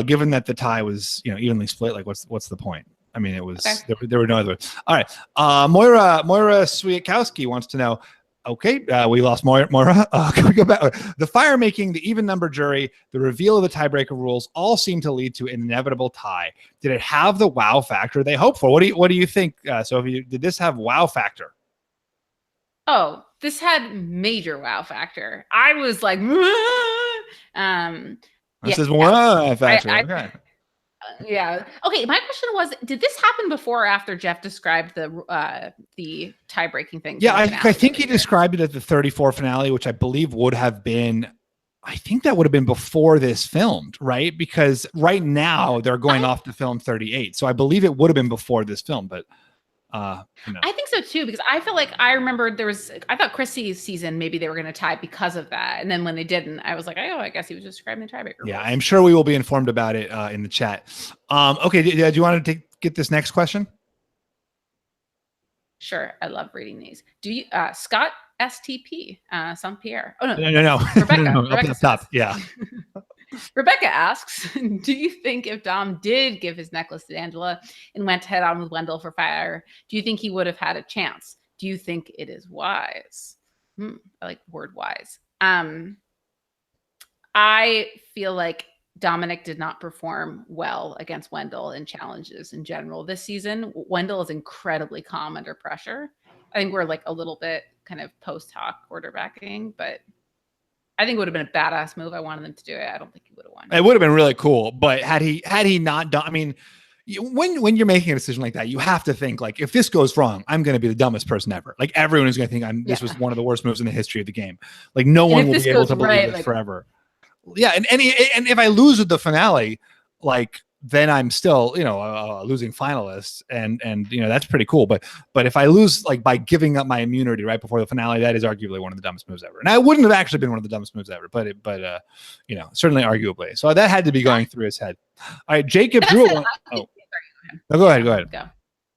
given that the tie was evenly split, like what's the point? I mean, it was Okay. there were no other. All right. Moira Swiatkowski wants to know. Okay, we lost Moira. Can we go back? The fire making, the even number jury, the reveal of the tiebreaker rules all seem to lead to an inevitable tie. Did it have the wow factor they hoped for? What do you think, Sophie? Did this have wow factor? Oh, this had major wow factor. I was like, This yeah, is wow factor. I Okay. yeah. Okay, my question was, did this happen before or after Jeff described the tie-breaking thing? Yeah, I think he described it at the 34 finale, which I believe would have been, I think that would have been before this filmed, right? Because right now they're going off to film 38. So I believe it would have been before this film, but I think so too, because I feel like I remembered I thought Chrissy's season, maybe they were going to tie because of that. And then when they didn't, I was like, oh, I guess he was just describing the tiebreaker. Yeah, I'm sure we will be informed about it in the chat. Okay, do you want to get this next question? Sure. I love reading these. Do you, Scott STP, St. Pierre? Oh, No. Rebecca. No, Rebecca up top. Yeah. Rebecca asks, do you think if Dom did give his necklace to Angela and went head on with Wendell for fire, do you think he would have had a chance? Do you think it is wise? I like the word wise. I feel like Dominic did not perform well against Wendell in challenges in general this season. Wendell is incredibly calm under pressure. I think we're like a little bit kind of post hoc quarterbacking, but I think it would have been a badass move. I wanted them to do it. I don't think he would have won. It would have been really cool, but had he not done, I mean, when you're making a decision like that, you have to think like, if this goes wrong, I'm going to be the dumbest person ever. Like everyone is going to think this was one of the worst moves in the history of the game. Like no one will be able to believe it forever. Yeah, and if I lose with the finale, like then I'm still, a losing finalist, and that's pretty cool. But if I lose like by giving up my immunity right before the finale, that is arguably one of the dumbest moves ever. And I wouldn't have actually been one of the dumbest moves ever, but certainly arguably. So that had to be going through his head. All right, Jacob Drew. No, go ahead. Go.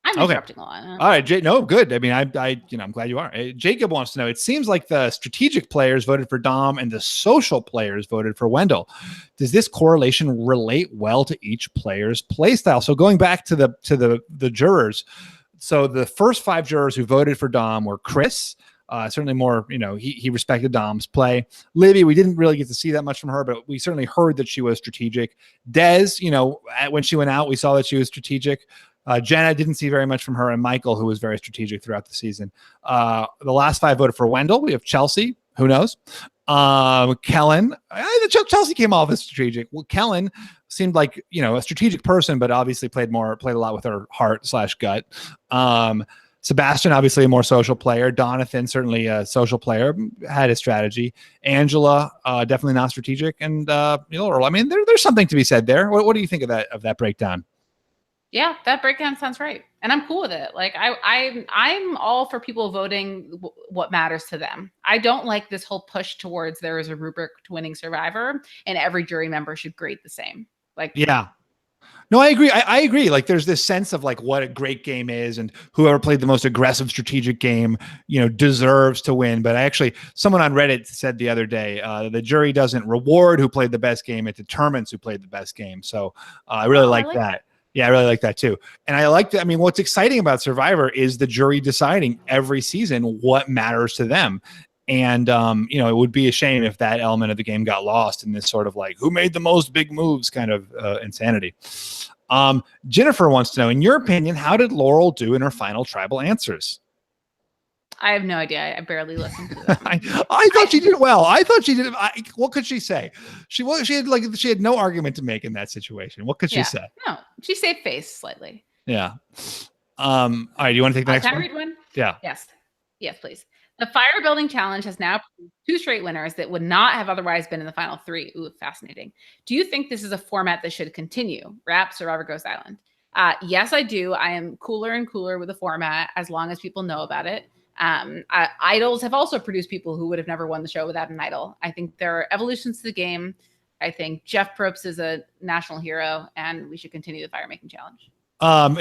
I'm interrupting a lot. All right, no, good. I mean, I'm glad you are. Jacob wants to know. It seems like the strategic players voted for Dom and the social players voted for Wendell. Does this correlation relate well to each player's play style? So going back to the jurors, so the first 5 jurors who voted for Dom were Chris. Certainly more, he respected Dom's play. Libby, we didn't really get to see that much from her, but we certainly heard that she was strategic. Des, when she went out, we saw that she was strategic. Jenna didn't see very much from her, and Michael, who was very strategic throughout the season. The last 5 voted for Wendell. We have Chelsea. Who knows? Kellen. Chelsea came off as strategic. Well, Kellen seemed like a strategic person, but obviously played a lot with her heart/gut. Sebastian, obviously a more social player. Donathan, certainly a social player, had his strategy. Angela, definitely not strategic. And Laurel, I mean, there's something to be said there. What do you think of that breakdown? Yeah, that breakdown sounds right. And I'm cool with it. Like I'm all for people voting what matters to them. I don't like this whole push towards there is a rubric to winning Survivor and every jury member should grade the same. Like, yeah. No, I agree. I agree. Like there's this sense of like what a great game is, and whoever played the most aggressive strategic game, deserves to win. But someone on Reddit said the other day, the jury doesn't reward who played the best game. It determines who played the best game. So I really like that. Yeah, I really like that too. And I like that. I mean, what's exciting about Survivor is the jury deciding every season what matters to them. And, it would be a shame if that element of the game got lost in this sort of like who made the most big moves kind of insanity. Jennifer wants to know, in your opinion, how did Laurel do in her final tribal answers? I have no idea. I barely listened to them. I thought she did well. I thought she did. What could she say? She had no argument to make in that situation. What could she say? No, she saved face slightly. Yeah. All right. Do you want to take the next one? Can I read one? Yeah. Yes, please. The Fire Building Challenge has now 2 straight winners that would not have otherwise been in the final 3. Ooh, fascinating. Do you think this is a format that should continue? RHAP, Survivor Ghost Island. Yes, I do. I am cooler and cooler with the format as long as people know about it. Idols have also produced people who would have never won the show without an idol. I think there are evolutions to the game. I think Jeff Probst is a national hero, and we should continue the Fire Making Challenge.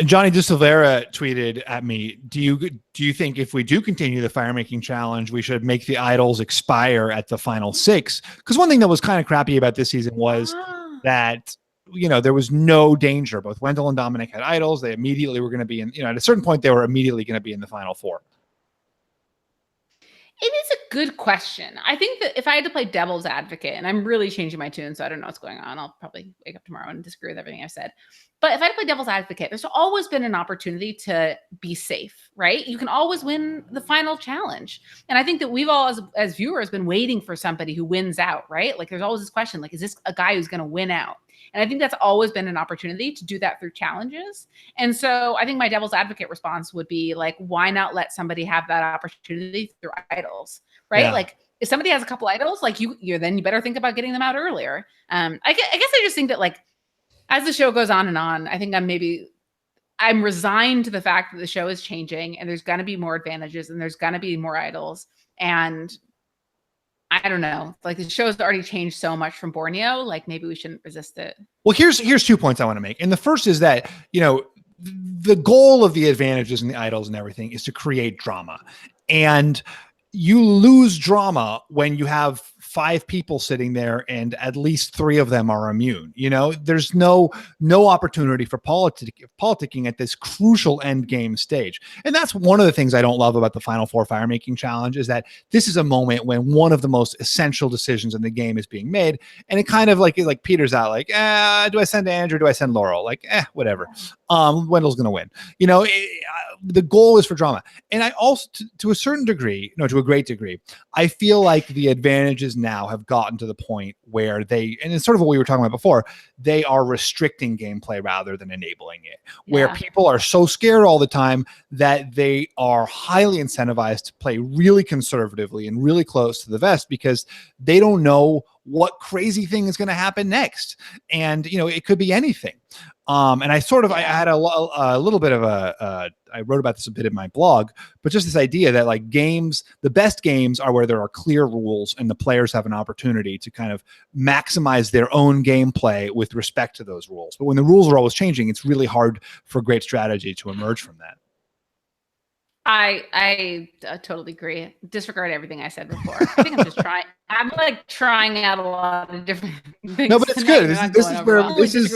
Johnny De Silveira tweeted at me, do you think if we do continue the Fire Making Challenge, we should make the idols expire at the final 6? Because one thing that was kind of crappy about this season was that there was no danger. Both Wendell and Dominic had idols. They immediately were going to be in, at a certain point, they were immediately going to be in the final four. It is a good question. I think that if I had to play devil's advocate, and I'm really changing my tune, so I don't know what's going on. I'll probably wake up tomorrow and disagree with everything I've said. But if I had to play devil's advocate, there's always been an opportunity to be safe, right? You can always win the final challenge. And I think that we've all, as viewers, been waiting for somebody who wins out, right? Like there's always this question, like, is this a guy who's going to win out? And I think that's always been an opportunity to do that through challenges. And so I think my devil's advocate response would be like, why not let somebody have that opportunity through idols, right? Yeah. Like if somebody has a couple idols, like then you better think about getting them out earlier. I guess I just think that like, as the show goes on and on, I think I'm resigned to the fact that the show is changing and there's going to be more advantages and there's going to be more idols. And I don't know, like the show's already changed so much from Borneo, like maybe we shouldn't resist it. Well, here's 2 points I want to make. And the first is that, the goal of the advantages and the idols and everything is to create drama. And you lose drama when you have 5 people sitting there and at least 3 of them are immune. There's no opportunity for politicking at this crucial end game stage. And that's one of the things I don't love about the Final Four Fire Making Challenge is that this is a moment when one of the most essential decisions in the game is being made. And it kind of like peters out like, do I send Andrew? Do I send Laurel? Like, whatever. Wendell's going to win. The goal is for drama. And I also, to a certain degree, to a great degree, I feel like the advantages now have gotten to the point where and it's sort of what we were talking about before, they are restricting gameplay rather than enabling it, where people are so scared all the time that they are highly incentivized to play really conservatively and really close to the vest because they don't know what crazy thing is going to happen next. And, it could be anything. And I had a little bit of I wrote about this a bit in my blog, but just this idea that like the best games are where there are clear rules and the players have an opportunity to kind of maximize their own gameplay with respect to those rules. But when the rules are always changing, it's really hard for great strategy to emerge from that. I totally agree. Disregard everything I said before. I think I'm just trying. I'm like trying out a lot of different things. No, but it's good. This is where this is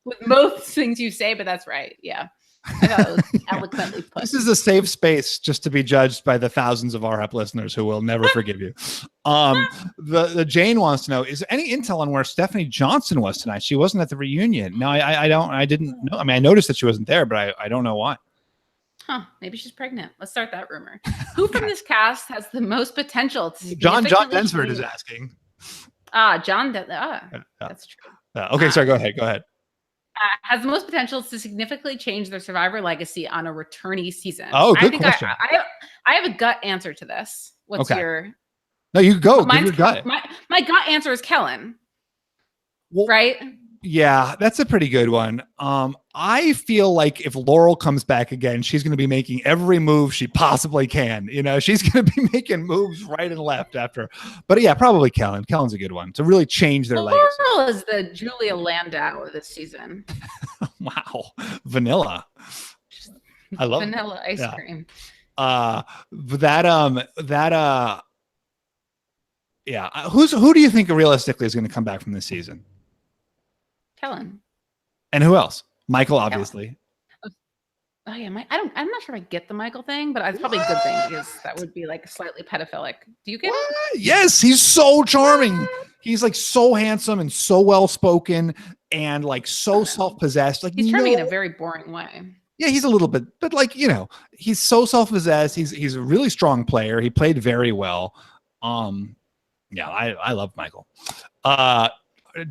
with most things you say, but that's right. Yeah. I thought it was eloquently put. This is a safe space just to be judged by the thousands of RHAP listeners who will never forgive you. The Jane wants to know, is there any intel on where Stephanie Johnson was tonight? She wasn't at the reunion. No, I didn't know. I mean, I noticed that she wasn't there, but I don't know why. Huh, maybe she's pregnant. Let's start that rumor. Who from this cast has the most potential to John Densford is asking. That's true. Okay, sorry, go ahead. Has the most potential to significantly change their Survivor legacy on a returnee season? Oh, good question. I have a gut answer to this. What's your... No, you go. Give your gut. My gut answer is Kellen. Well, right? Yeah, that's a pretty good one. I feel like if Laurel comes back again, she's going to be making every move she possibly can. She's going to be making moves right and left after. But yeah, probably Kellen. Kellen's a good one to really change their legacy. Laurel is the Julia Landau of this season. Wow, vanilla. I love vanilla ice cream. Who do you think realistically is going to come back from this season? Kellen. And who else? Michael, obviously. Oh yeah, I'm not sure if I get the Michael thing, but it's probably a good thing because that would be like slightly pedophilic. Do you get it? Yes, he's so charming. He's like so handsome and so well spoken and like so self-possessed. Like he's charming in a very boring way. Yeah, he's a little bit, but like he's so self-possessed. He's a really strong player. He played very well. I love Michael.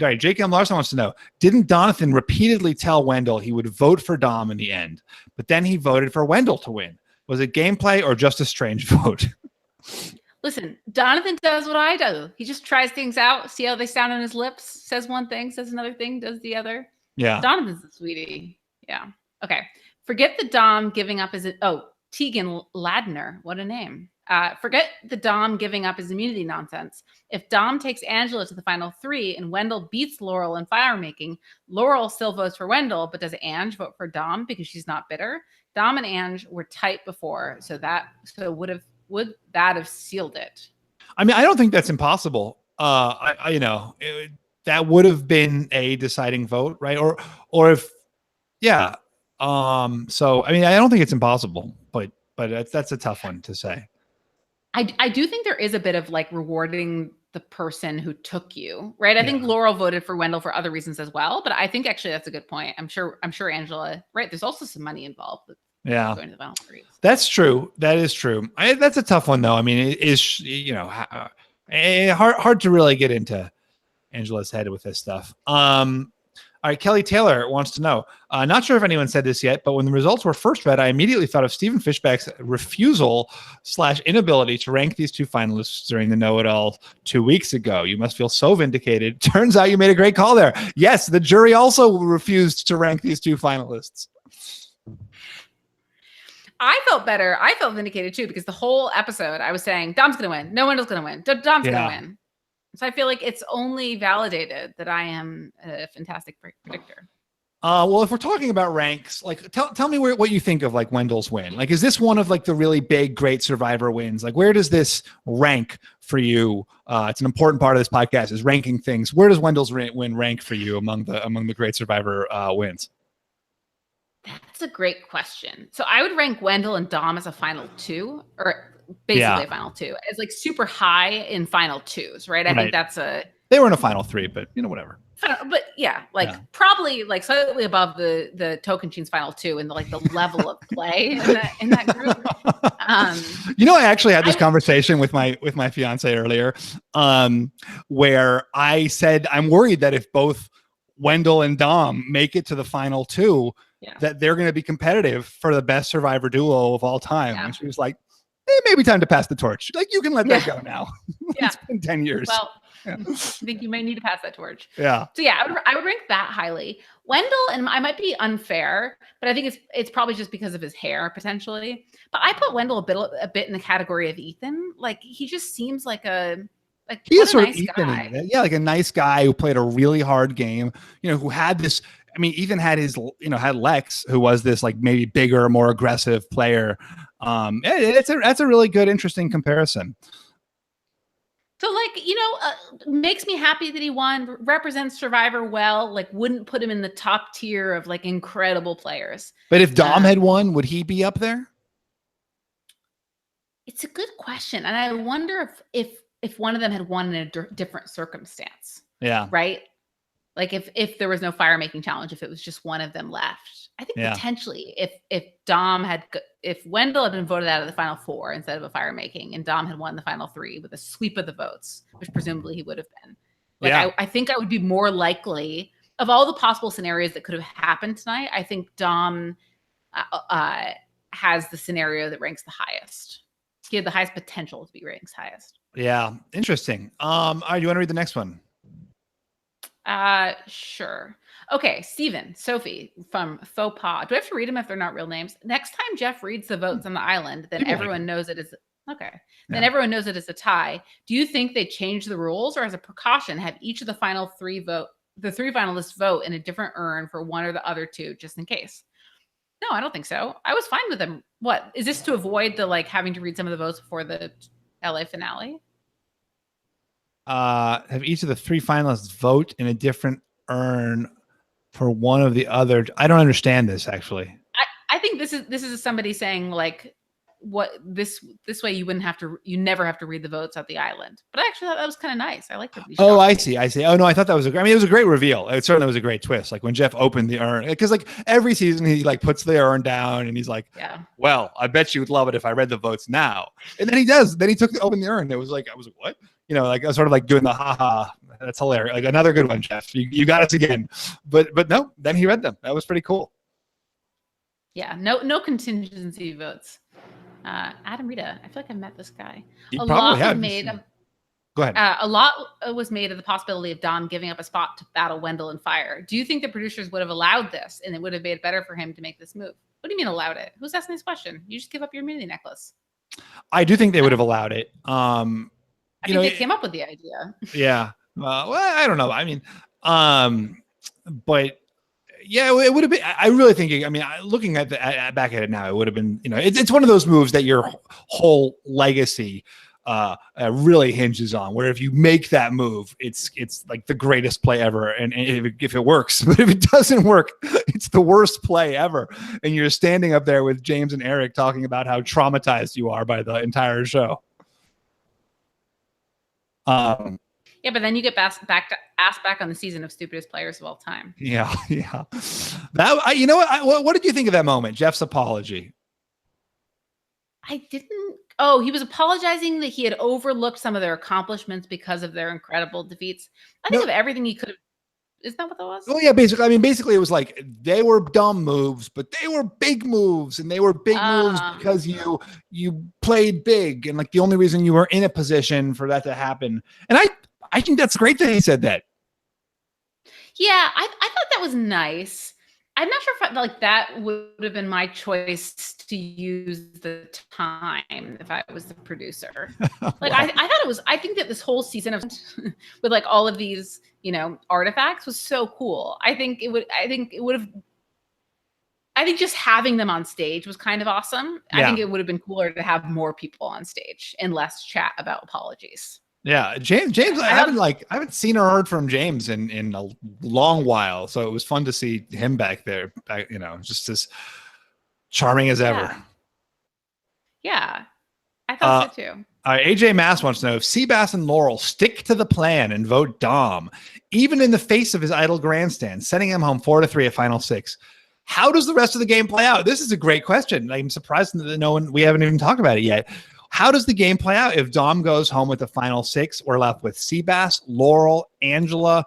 Right, Jake M. Larson wants to know, didn't Donathan repeatedly tell Wendell he would vote for Dom in the end, but then he voted for Wendell to win? Was it gameplay or just a strange vote? Listen, Donathan does what I do. He just tries things out, see how they sound on his lips, says one thing, says another thing, does the other. Yeah. Donathan's a sweetie. Yeah. Okay. Forget the Dom giving up his... Oh, Tegan Ladner. What a name. Forget the Dom giving up his immunity nonsense. If Dom takes Angela to the final 3 and Wendell beats Laurel in fire making, Laurel still votes for Wendell, but does Ange vote for Dom because she's not bitter? Dom and Ange were tight before, would that have sealed it? I mean, I don't think that's impossible. that would have been a deciding vote, right? Or if, yeah. So I mean, I don't think it's impossible, but that's a tough one to say. I do think there is a bit of like rewarding the person who took you, right? I think Laurel voted for Wendell for other reasons as well, but I think actually that's a good point. I'm sure Angela, right? There's also some money involved with going to the final three. That's true. That is true. That's a tough one though. I mean, it is, you know, hard to really get into Angela's head with this stuff. All right, Kelly Taylor wants to know, not sure if anyone said this yet, but when the results were first read, I immediately thought of Stephen Fishbach's refusal / inability to rank these two finalists during the Know-It-All 2 weeks ago. You must feel so vindicated. Turns out you made a great call there. Yes, the jury also refused to rank these two finalists. I felt better. I felt vindicated too, because the whole episode I was saying, Dom's going to win. No Wendell's going to win. Dom's going to win. So I feel like it's only validated that I am a fantastic predictor. Well, if we're talking about ranks, like tell me what you think of like Wendell's win. Like, is this one of like the really big, great Survivor wins? Like, where does this rank for you? It's an important part of this podcast is ranking things. Where does Wendell's win rank for you among the great Survivor wins? That's a great question. So I would rank Wendell and Dom as a final two, or basically a final two, as like super high in final twos, right? I think that's they were in a final three, but you know, whatever. But probably like slightly above the Tocantins final two and like the level of play in that group. You know, I actually had this conversation with my fiance earlier, where I said I'm worried that if both Wendell and Dom make it to the final two, that they're going to be competitive for the best Survivor duo of all time. And she was like, maybe time to pass the torch. Like, you can let that go now. It's been 10 years. Well, I think you may need to pass that torch. Yeah. So I would rank that highly. Wendell, and I might be unfair, but I think it's probably just because of his hair potentially. But I put Wendell a bit in the category of Ethan. Like, he just seems like he is sort of Ethan. Yeah, like a nice guy who played a really hard game. You know, who had this. I mean, Ethan had had Lex, who was this like maybe bigger, more aggressive player. That's a really good, interesting comparison. So, like, you know, makes me happy that he won, represents Survivor well, like wouldn't put him in the top tier of like incredible players. But if Dom had won, would he be up there? It's a good question. And I wonder if one of them had won in a different circumstance. Yeah. Right? Like if there was no fire making challenge, if it was just one of them left. I think potentially if Wendell had been voted out of the final four instead of a fire making, and Dom had won the final three with a sweep of the votes, which presumably he would have been. Like, I think I would be more likely, of all the possible scenarios that could have happened tonight, I think Dom has the scenario that ranks the highest. He had the highest potential to be ranked highest. Yeah. Interesting. All right, you want to read the next one? Sure. Okay, Stephen, Sophie from Faux Pas. Do I have to read them if they're not real names? Next time Jeff reads the votes on the island, then everyone knows it is Then everyone knows it is a tie. Do you think they change the rules, or as a precaution, have each of the three finalists vote in a different urn for one or the other two, just in case? No, I don't think so. I was fine with them. What is this to avoid the having to read some of the votes before the LA finale? Have each of the three finalists vote in a different urn for one of the other. I don't understand this actually. I think this is somebody saying like, what this way you never have to read the votes at the island. But I actually thought that was kind of nice. I liked it. Oh, I see. Oh no, I thought that was it was a great reveal. It certainly was a great twist. Like when Jeff opened the urn, because like every season he like puts the urn down and he's like, well, I bet you would love it if I read the votes now. And then he does. Then he opened the urn. It was like, I was like, what? You know, like I was sort of like doing the haha. That's hilarious. Like another good one, Jeff. You got us again. But no, then he read them. That was pretty cool. Yeah, no contingency votes. Adam Rita, I feel like I've met this guy. You probably have. Go ahead. A lot was made of the possibility of Dom giving up a spot to battle Wendell and Fire. Do you think the producers would have allowed this, and it would have made it better for him to make this move? What do you mean allowed it? Who's asking this question? You just give up your immunity necklace. I do think they would have allowed it. I think they came up with the idea. Yeah. Well, I don't know. I mean, but yeah, it would have been. I really think. I mean, looking back at it now, it would have been. You know, it's one of those moves that your whole legacy really hinges on. Where if you make that move, it's like the greatest play ever, and if it works. But if it doesn't work, it's the worst play ever. And you're standing up there with James and Eric talking about how traumatized you are by the entire show. Yeah, but then you get asked back on the season of stupidest players of all time. Yeah. That you know what did you think of that moment? Jeff's apology. I didn't. Oh, he was apologizing that he had overlooked some of their accomplishments because of their incredible defeats. I think of everything he could have. Is that what that was? Well, yeah, basically it was like they were dumb moves, but they were big moves, and they were big moves because you played big, and like the only reason you were in a position for that to happen. And I think that's great that he said that. Yeah, I thought that was nice. I'm not sure if that would have been my choice to use the time if I was the producer. Like wow. I thought it was. I think that this whole season of with like all of these artifacts was so cool. I think just having them on stage was kind of awesome. Yeah. I think it would have been cooler to have more people on stage and less chat about apologies. Yeah, James. I haven't seen or heard from James in a long while, so it was fun to see him back there. Just as charming as ever. Yeah, I thought so too. AJ Mass wants to know if Seabass and Laurel stick to the plan and vote Dom, even in the face of his idle grandstand, sending him home 4-3 at Final 6. How does the rest of the game play out? This is a great question. I'm surprised that we haven't even talked about it yet. How does the game play out if Dom goes home with the Final 6? We're left with Seabass, Laurel, Angela,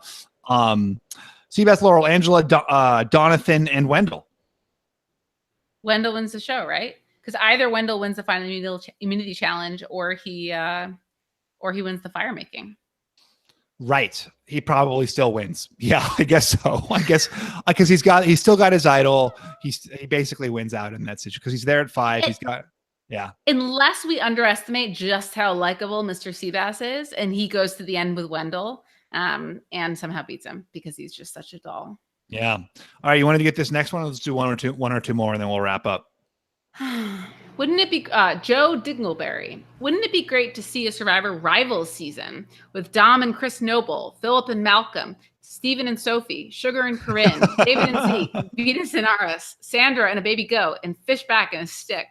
Donathan, and Wendell. Wendell wins the show, right? Because either Wendell wins the final immunity challenge, or he wins the fire making. Right. He probably still wins. Yeah, I guess so. I guess because he's still got his idol. He basically wins out in that situation because he's there at 5. Yeah. Unless we underestimate just how likable Mr. Seabass is, and he goes to the end with Wendell, and somehow beats him because he's just such a doll. Yeah. All right. You wanted to get this next one? Let's do one or two more, and then we'll wrap up. Wouldn't it be Joe Dingleberry? Wouldn't it be great to see a Survivor Rivals season with Dom and Chris Noble, Philip and Malcolm, Stephen and Sophie, Sugar and Corinne, David and Zeke, Venus and Aris, Sandra and a baby goat, and Fishbach and a stick?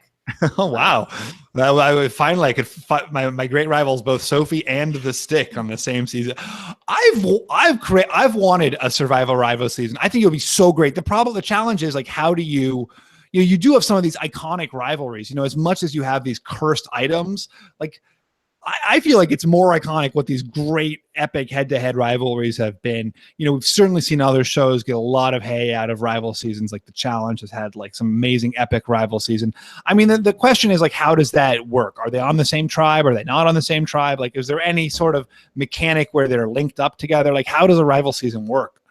Oh wow! I would finally could my great rivals, both Sophie and the stick, on the same season. I've wanted a Survival Rivals season. I think it would be so great. The challenge is like, how do you do have some of these iconic rivalries, as much as you have these cursed items, like I feel like it's more iconic what these great epic head-to-head rivalries have been. We've certainly seen other shows get a lot of hay out of rival seasons. Like The Challenge has had like some amazing epic rival season. I mean, the question is like, how does that work? Are they on the same tribe? Are they not on the same tribe? Like, is there any sort of mechanic where they're linked up together? Like, how does a rival season work?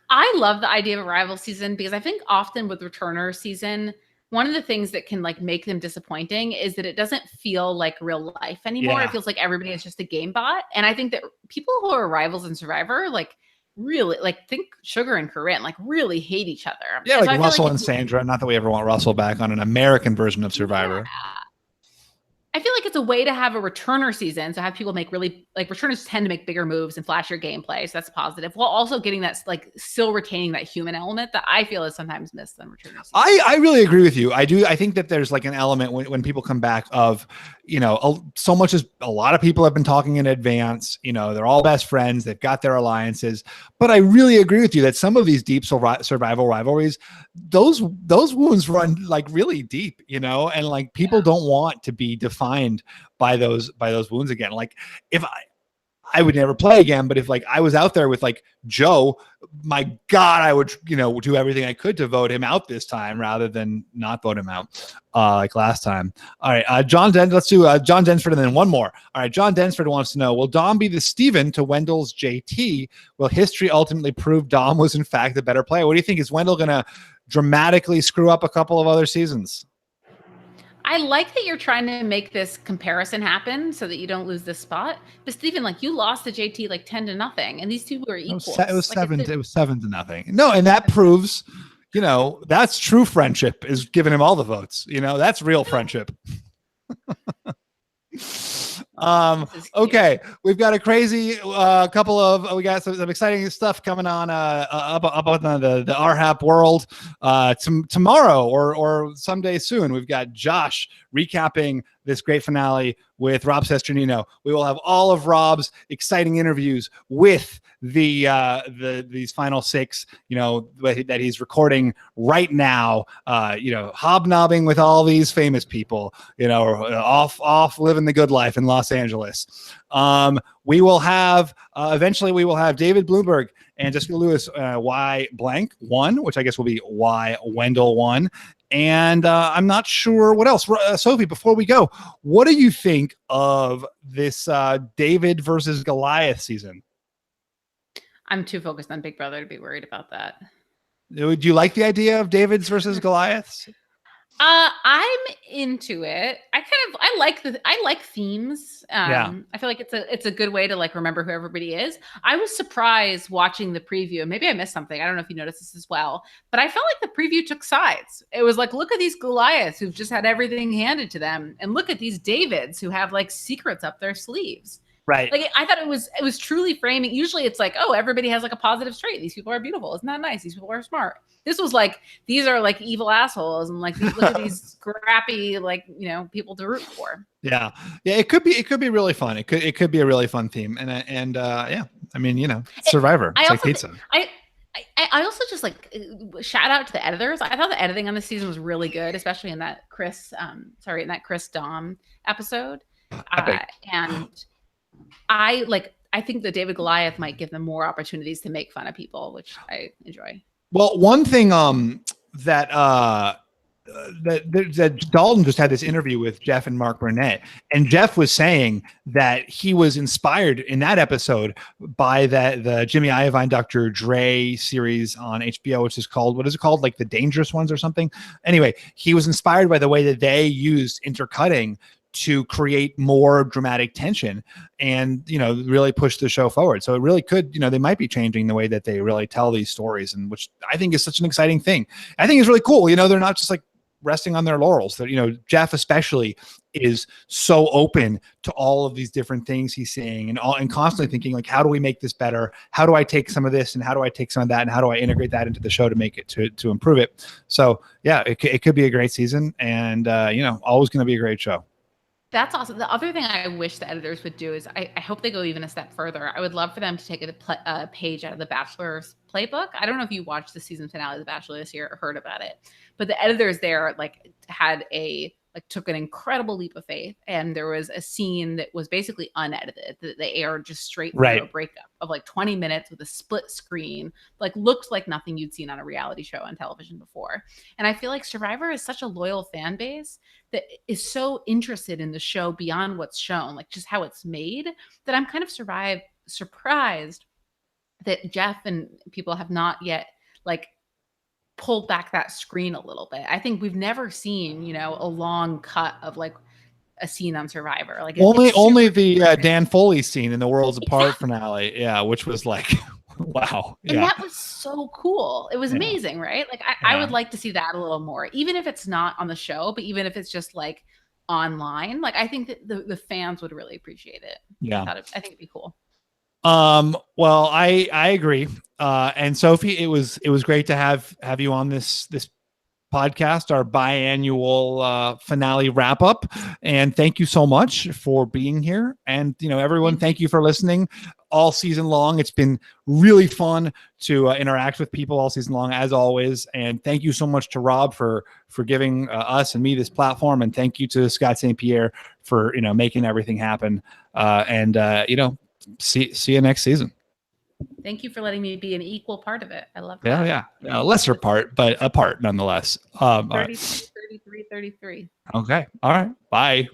I love the idea of a rival season because I think often with returner season, one of the things that can like make them disappointing is that it doesn't feel like real life anymore. Yeah. It feels like everybody is just a game bot. And I think that people who are rivals in Survivor, like really, like think Sugar and Corinne, like really hate each other. Yeah, like Russell and Sandra. Not that we ever want Russell back on an American version of Survivor. Yeah. I feel like it's a way to have a returner season. So have people make really like returners tend to make bigger moves and flashier gameplay. So that's positive. While also getting that like still retaining that human element that I feel is sometimes missed on returners. I really agree with you. I do. I think that there's like an element when people come back of, so much as a lot of people have been talking in advance, they're all best friends. They've got their alliances, but I really agree with you that some of these deep survival rivalries, those wounds run like really deep, and like people don't want to be defined by those wounds again. Like if I would never play again, but if like I was out there with like Joe, my God, I would, do everything I could to vote him out this time rather than not vote him out like last time. All right. Let's do John Densford and then one more. All right. John Densford wants to know, will Dom be the Stephen to Wendell's JT? Will history ultimately prove Dom was in fact the better player? What do you think? Is Wendell going to dramatically screw up a couple of other seasons? I like that you're trying to make this comparison happen so that you don't lose this spot. But Stephen, like you lost to JT like 10-0, and these two were equal. It was 7-0. No, and that proves, that's true friendship is giving him all the votes. That's real friendship. Okay, we've got a crazy couple of we got some exciting stuff coming on up on the RHAP world tomorrow or someday soon. We've got Josh recapping this great finale with Rob Sesternino. We will have all of Rob's exciting interviews with these final 6, that he's recording right now, hobnobbing with all these famous people, off living the good life in Los Angeles. We will have eventually we will have David Bloomberg and Jessica Lewis why blank won, which I guess will be why Wendell won. And I'm not sure what else. Sophie, before we go, what do you think of this David versus Goliath season? I'm too focused on Big Brother to be worried about that. Do you like the idea of Davids versus Goliaths? I'm into it. I like themes. Yeah. I feel like it's a good way to like remember who everybody is. I was surprised watching the preview. Maybe I missed something. I don't know if you noticed this as well, but I felt like the preview took sides. It was like, look at these Goliaths who've just had everything handed to them, and look at these Davids who have like secrets up their sleeves. Right. Like I thought it was truly framing. Usually it's like, oh, everybody has like a positive trait. These people are beautiful. Isn't that nice? These people are smart. This was like, these are like evil assholes, and like look at these scrappy people to root for. Yeah. It could be really fun. It could be a really fun theme. And yeah, I mean, Survivor. It's like pizza. I also just like shout out to the editors. I thought the editing on this season was really good, especially in that Chris Dom episode. And I think the David Goliath might give them more opportunities to make fun of people, which I enjoy. Well, one thing that Dalton just had this interview with Jeff and Mark Burnett, and Jeff was saying that he was inspired in that episode by the Jimmy Iovine Dr. Dre series on HBO, which is called, what is it called? Like The Dangerous Ones or something. Anyway, he was inspired by the way that they used intercutting to create more dramatic tension and, really push the show forward. So it really could, they might be changing the way that they really tell these stories, and which I think is such an exciting thing. I think it's really cool. They're not just like resting on their laurels. That, Jeff especially is so open to all of these different things he's seeing and constantly thinking like, how do we make this better? How do I take some of this and how do I take some of that and how do I integrate that into the show to make it to improve it? So yeah, it could be a great season, and always going to be a great show. That's awesome. The other thing I wish the editors would do is I hope they go even a step further. I would love for them to take a page out of The Bachelor's playbook. I don't know if you watched the season finale of The Bachelor this year or heard about it, but the editors there took an incredible leap of faith, and there was a scene that was basically unedited that they aired just straight through a breakup of like 20 minutes with a split screen, like looked like nothing you'd seen on a reality show on television before. And I feel like Survivor is such a loyal fan base that is so interested in the show beyond what's shown, like just how it's made, that I'm kind of surprised that Jeff and people have not yet pulled back that screen a little bit. I think we've never seen, a long cut of like a scene on Survivor. Like only the Dan Foley scene in the Worlds Apart finale. Yeah. Which was like, wow. Yeah. And that was so cool. It was amazing, right? Like I would like to see that a little more, even if it's not on the show, but even if it's just like online, like I think that the fans would really appreciate it. Yeah. I think it'd be cool. Well, I agree. And Sophie, it was great to have you on this podcast, our biannual finale wrap up. And thank you so much for being here. And, everyone, thank you for listening all season long. It's been really fun to interact with people all season long, as always. And thank you so much to Rob for giving us and me this platform. And thank you to Scott St. Pierre for, making everything happen. See you next season. Thank you for letting me be an equal part of it. I love that. Yeah. A lesser part, but a part nonetheless. 33, 33. Okay. All right. Bye.